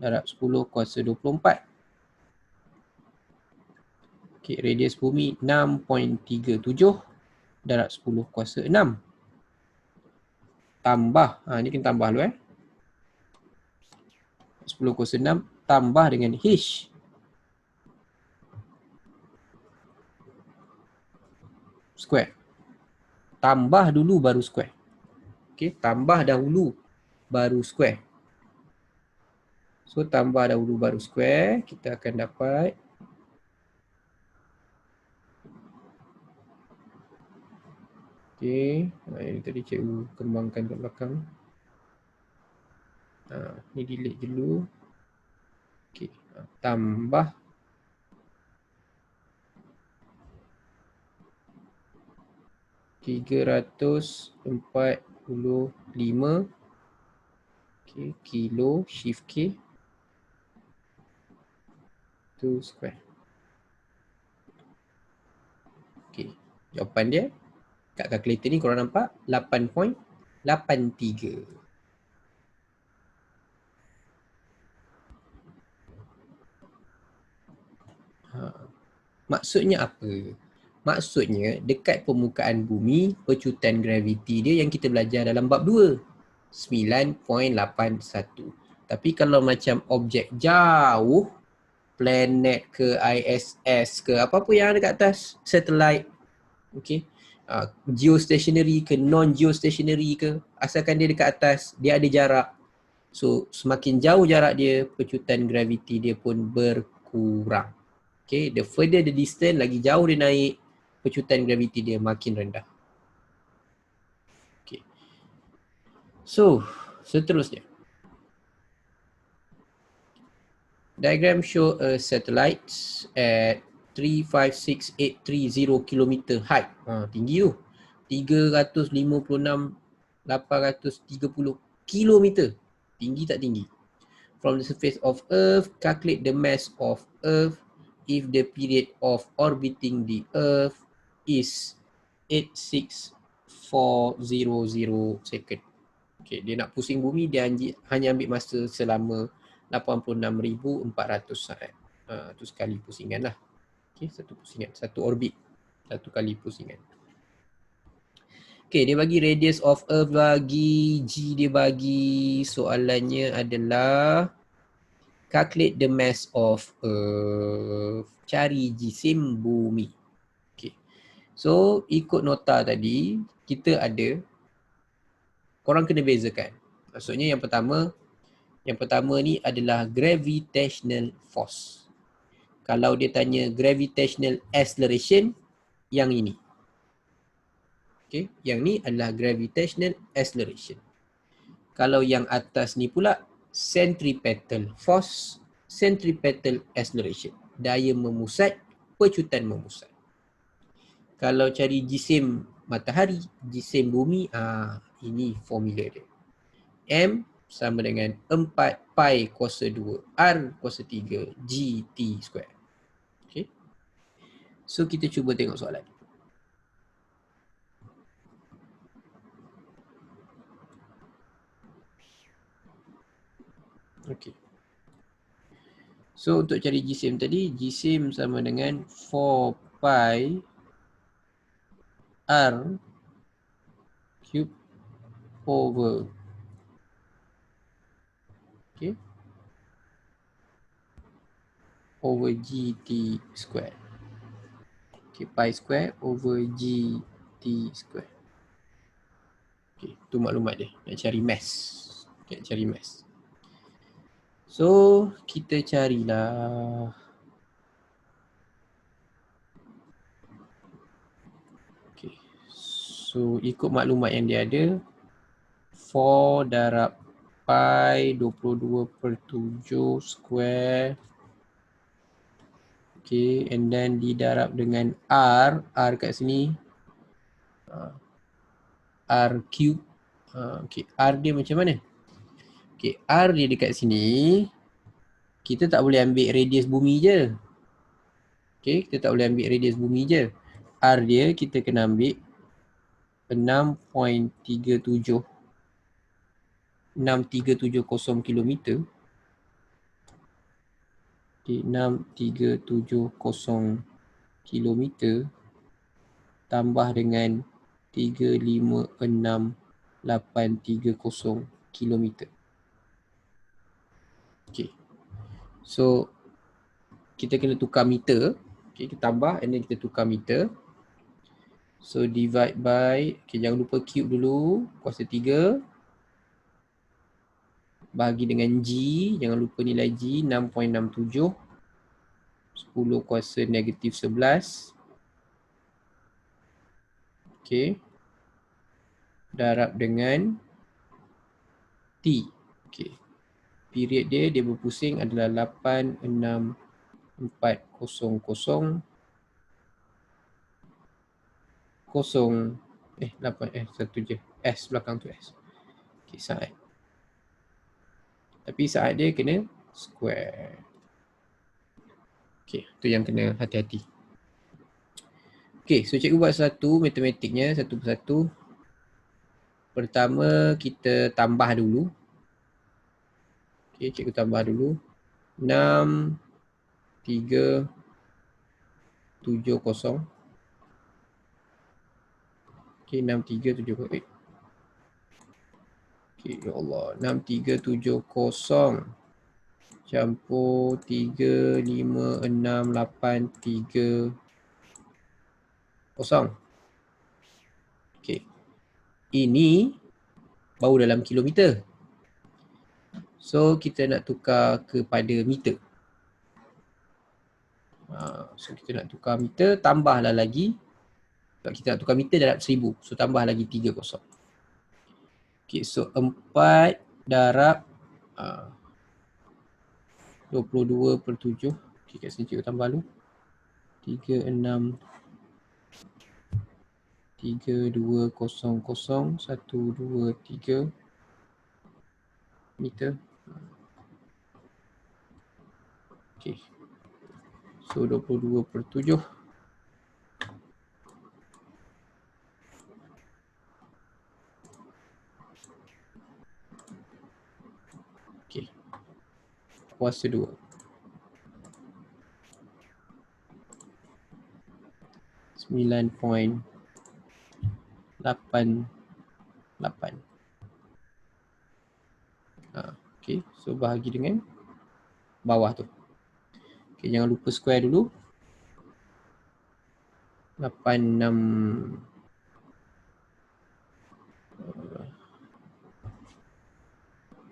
darab 10 kuasa 24. Okay, radius bumi 6.37 darab 10 kuasa 6. Tambah, ni kena tambah dulu 10 kuasa 6 tambah dengan H. Square. Tambah dulu baru square. Okay, tambah dahulu baru square. So tambah dahulu baru square, kita akan dapat okay, ini tadi cikgu kembangkan kat belakang. Ni delete dulu. Okay, tambah $345 okay, kilo shift K to square. Okay, jawapan dia kat kalkulator ni korang nampak 8.83. Maksudnya apa? Maksudnya dekat permukaan bumi, pecutan graviti dia yang kita belajar dalam bab 2, 9.81. Tapi kalau macam objek jauh, planet ke ISS ke apa-apa yang ada kat atas, satellite, okay, geostationary ke non-geostationary ke, asalkan dia dekat atas, dia ada jarak. So semakin jauh jarak dia, pecutan graviti dia pun berkurang. Okay, the further the distance, lagi jauh dia naik, pecutan graviti dia makin rendah. Okay. So, seterusnya. Diagram show a satellite at 356,830 km height. Tinggi tu. 356,830 km. Tinggi tak tinggi? From the surface of Earth, calculate the mass of Earth if the period of orbiting the Earth is 86400 second. Okay, dia nak pusing bumi, dia hanya ambil masa selama 86,400 saat. Tu sekali pusingan lah. Okay, satu pusingan, satu orbit, satu kali pusingan. Okay, dia bagi radius of Earth bagi, G dia bagi, soalannya adalah calculate the mass of Earth. Cari jisim bumi. Okay. So, ikut nota tadi, kita ada, korang kena bezakan. Maksudnya yang pertama ni adalah gravitational force. Kalau dia tanya gravitational acceleration, yang ini. Okay, yang ni adalah gravitational acceleration. Kalau yang atas ni pula, centripetal force, centripetal acceleration. Daya memusat, pecutan memusat. Kalau cari jisim matahari, jisim bumi, ini formula dia. M sama dengan 4 pi kuasa 2 R kuasa 3 GT square. Okay. So kita cuba tengok soalan. Okay. So untuk cari jisim tadi, jisim sama dengan 4 pi R cube over, okay, over GT square. Okay, pi square over GT square. Okay, tu maklumat dia. Nak cari mass. Nak cari mass. So, kita carilah. Okay. So, ikut maklumat yang dia ada, 4 darab pi 22/7 square. Okay, and then didarab dengan R. R kat sini. R cube. Okay, R dia macam mana? Okay, R dia dekat sini. Kita tak boleh ambil radius bumi je. Okay, kita tak boleh ambil radius bumi je. R dia kita kena ambil 6.37 6370 km. Okay, 6370 km tambah dengan 356,830 km. Okay. So kita kena tukar meter. Okay, kita tambah and then kita tukar meter. So divide by, okay, jangan lupa cube dulu, kuasa 3 bahagi dengan G, jangan lupa nilai G 6.67, 10 kuasa negatif 11. Okay, darab dengan T. Okay, period dia berpusing adalah 86400 satu je, S belakang tu S. Okay, saat. Tapi saat dia kena square. Okay, tu yang kena hati-hati. Okay, so cikgu buat satu matematiknya satu persatu. Pertama kita tambah dulu. Okay, cikgu tambah dulu. 6, 3, 7, 0. Okay, 6, 3, 7, 0. Okay, Ya Allah, 6370 campur 35683 kosong. Okey. Ini baru dalam kilometer. So kita nak tukar kepada meter. So kita nak tukar meter, tambahlah lagi. Sebab kita nak tukar meter darab 1000. So tambah lagi 3 kosong. Okay, so 4 darab 22/7. Okay, kat sini cikgu tambah dulu. 36 3200 123 meter. Okay. So 22/7. Okay. Kuasa 2. 9.88. Okay, so bahagi dengan bawah tu. Okay, jangan lupa square dulu. 86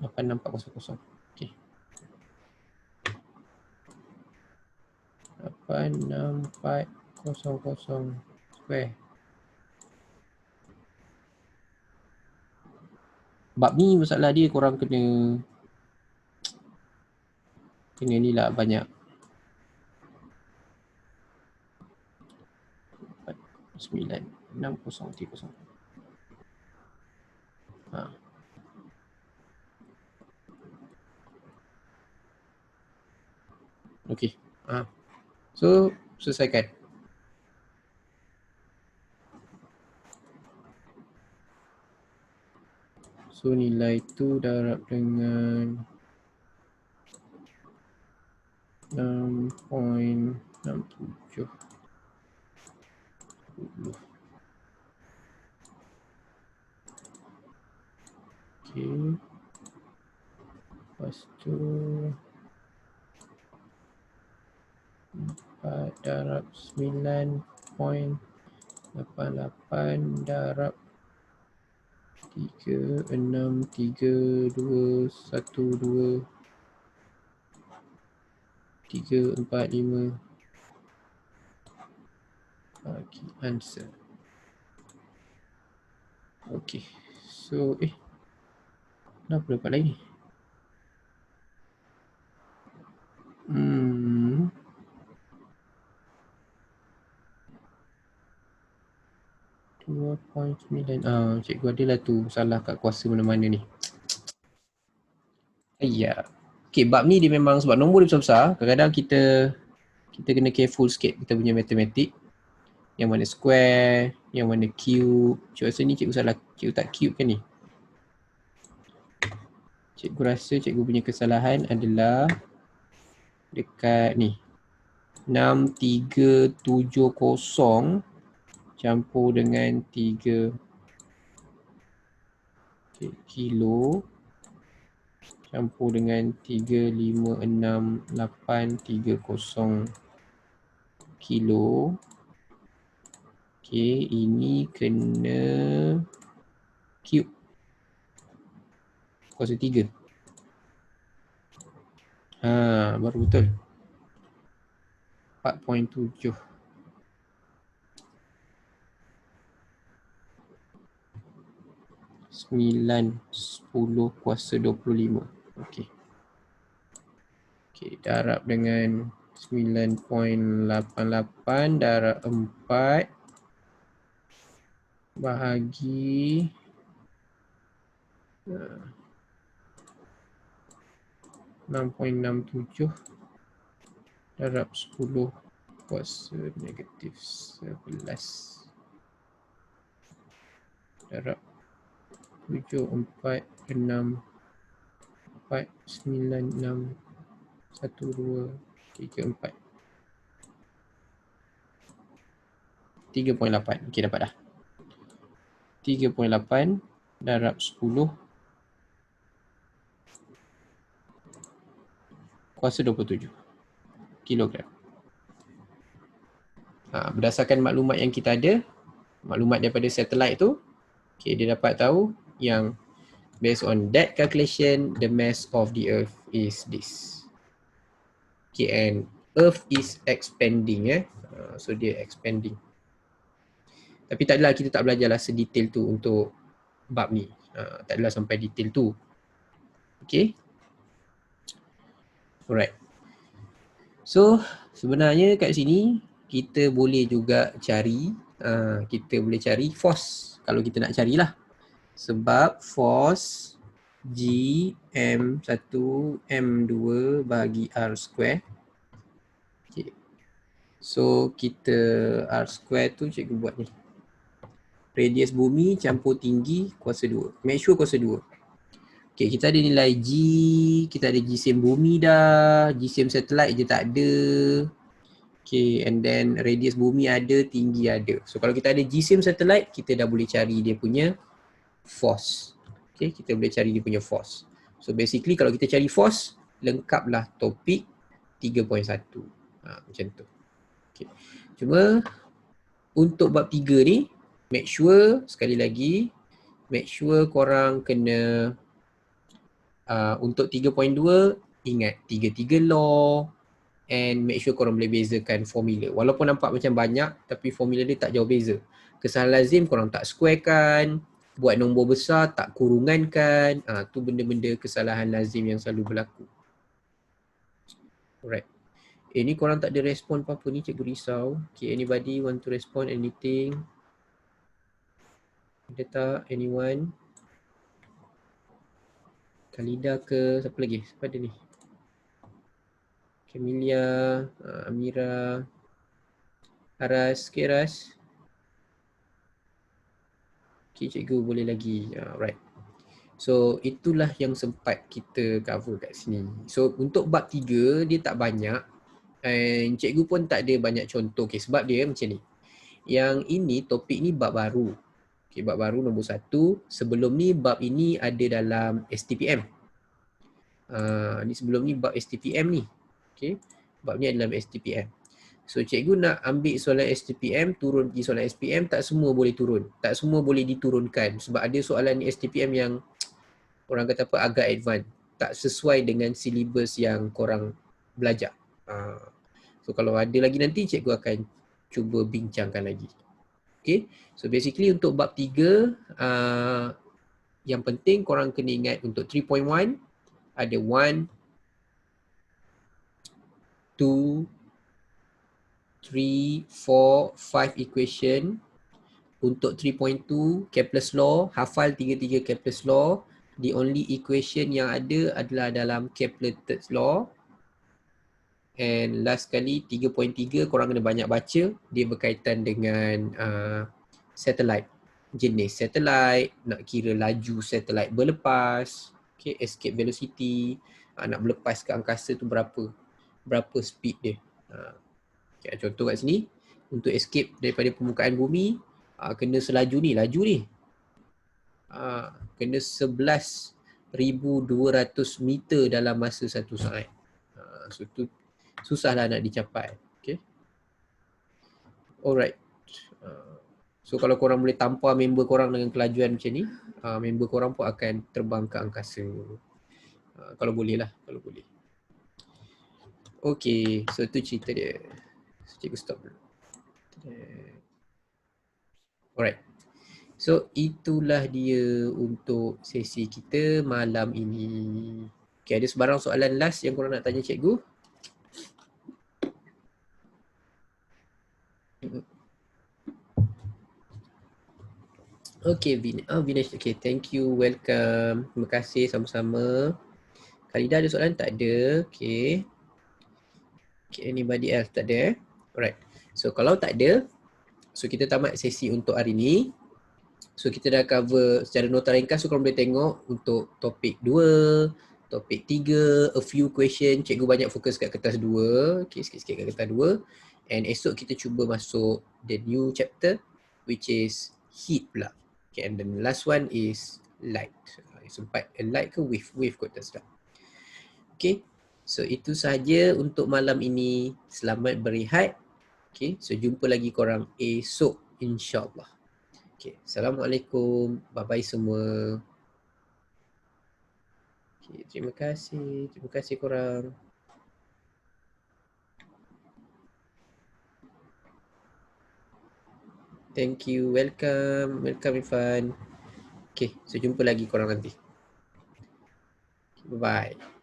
86400. Okay. 86400 square. Bab ni masalah dia korang kena ni lah banyak. 96030. Okey. So selesaikan. So nilai tu darab dengan 6.67. Okay. Lepas tu 4 darab 9.88 darab 363212 345. Okay, answer. Okay, so kenapa dapat lain ni? 2.9. Cikgu adalah tu salah kat kuasa mana-mana ni. Ya. Okay, bab ni dia memang sebab nombor dia besar-besar, kadang-kadang kita kena careful sikit kita punya matematik. Yang mana square, yang mana cube. Cikgu rasa ni cikgu salah, cikgu tak cube kan ni? Cikgu rasa cikgu punya kesalahan adalah dekat ni. 6370 campur dengan 3 kilo campur dengan 356.830 kilo. Okay, ini kena cube kuasa 3. Baru betul. 4.7. 9, 10 kuasa 25. Okey. Okey, darab dengan 9.88 darab 4 bahagi 6.67 darab 10 kuasa negatif 11 darab 746 496 1234 3.8. Okey, dapat dah. 3.8 darab 10 kuasa 27 kilogram. Berdasarkan maklumat yang kita ada, maklumat daripada satellite tu, okay, dia dapat tahu yang based on that calculation, the mass of the earth is this. Okay, and earth is expanding. So dia expanding. Tapi tak adalah, kita tak belajarlah sedetail tu untuk bab ni. Tak adalah sampai detail tu. Okay. Alright. So sebenarnya kat sini kita boleh juga cari, kita boleh cari force kalau kita nak carilah. Sebab force G M1 M2 bagi R square. Okay. So kita R square tu cikgu buat ni. Radius bumi campur tinggi kuasa 2. Make sure kuasa 2. Okay, kita ada nilai G, kita ada GCM bumi dah, GCM satellite je tak ada. Okay, and then radius bumi ada, tinggi ada. So kalau kita ada GCM satellite, kita dah boleh cari dia punya force. Okay, kita boleh cari dia punya force. So basically kalau kita cari force, lengkaplah topik 3.1. Macam tu. Okay. Cuma untuk bab 3 ni, make sure sekali lagi, make sure korang kena untuk 3.2 ingat 3 law and make sure korang boleh bezakan formula. Walaupun nampak macam banyak tapi formula dia tak jauh beza. Kesalahan lazim korang tak square kan, buat nombor besar tak kurungan kan. Tu benda-benda kesalahan lazim yang selalu berlaku. Alright. Ni korang tak ada respon apa-apa ni, cikgu risau. Okay, anybody want to respond anything? Ada tak? Anyone? Kalida ke? Siapa lagi? Siapa ada ni? Camelia, Amira, Aras. Okay, Aras. Okay, cikgu boleh lagi. Right. So, itulah yang sempat kita cover kat sini. So, untuk bab 3, dia tak banyak. And cikgu pun tak ada banyak contoh. Okay, sebab dia macam ni. Yang ini, topik ni bab baru. Okay, bab baru nombor 1. Sebelum ni, bab ini ada dalam STPM. Ni sebelum ni bab STPM ni. Okay, bab ni adalah STPM. So cikgu nak ambil soalan STPM, turun pergi soalan SPM, tak semua boleh turun. Tak semua boleh diturunkan. Sebab ada soalan STPM yang orang kata apa, agak advance. Tak sesuai dengan silibus yang korang belajar. So kalau ada lagi nanti, cikgu akan cuba bincangkan lagi. Okay, so basically untuk bab 3, yang penting korang kena ingat untuk 3.1, ada 1, 2, 3, 4, 5 equation. Untuk 3.2, Kepler's law, hafal 3 Kepler's law. The only equation yang ada adalah dalam Kepler third law. And last kali 3.3, korang kena banyak baca. Dia berkaitan dengan satellite. Jenis satellite, nak kira laju satellite berlepas, okay, escape velocity, nak berlepas ke angkasa tu berapa speed dia. Okay, contoh kat sini, untuk escape daripada permukaan bumi, kena selaju ni, laju ni. Kena 11,200 meter dalam masa 1 saat. So tu susahlah nak dicapai. Okay. Alright. So kalau korang boleh tampar member korang dengan kelajuan macam ni, member korang pun akan terbang ke angkasa. Kalau boleh lah, kalau boleh. Okay, so tu cerita dia. Cikgu stop dulu. Alright. So itulah dia untuk sesi kita malam ini. Okay, ada sebarang soalan last yang korang nak tanya cikgu? Okay, Vinesh. Okay, thank you. Welcome. Terima kasih sama-sama. Kalida ada soalan? Tak ada. Okay. Okay, anybody else? Tak ada? Alright. So kalau tak ada, so kita tamat sesi untuk hari ni. So kita dah cover secara nota ringkas, so korang boleh tengok untuk topik 2, topik 3, a few question. Cikgu banyak fokus kat kertas 2, okay, sikit-sikit kat kertas 2. And esok kita cuba masuk the new chapter, which is heat pula. Okay, and then the last one is light. Sempat light ke wave? Wave kot tak sedap. Okay, So itu sahaja untuk malam ini. Selamat berehat. Okay, so jumpa lagi korang esok insyaAllah. Okay, Assalamualaikum. Bye-bye semua. Okay, terima kasih. Terima kasih korang. Thank you. Welcome. Welcome Irfan. Okay, so jumpa lagi korang nanti. Bye-bye.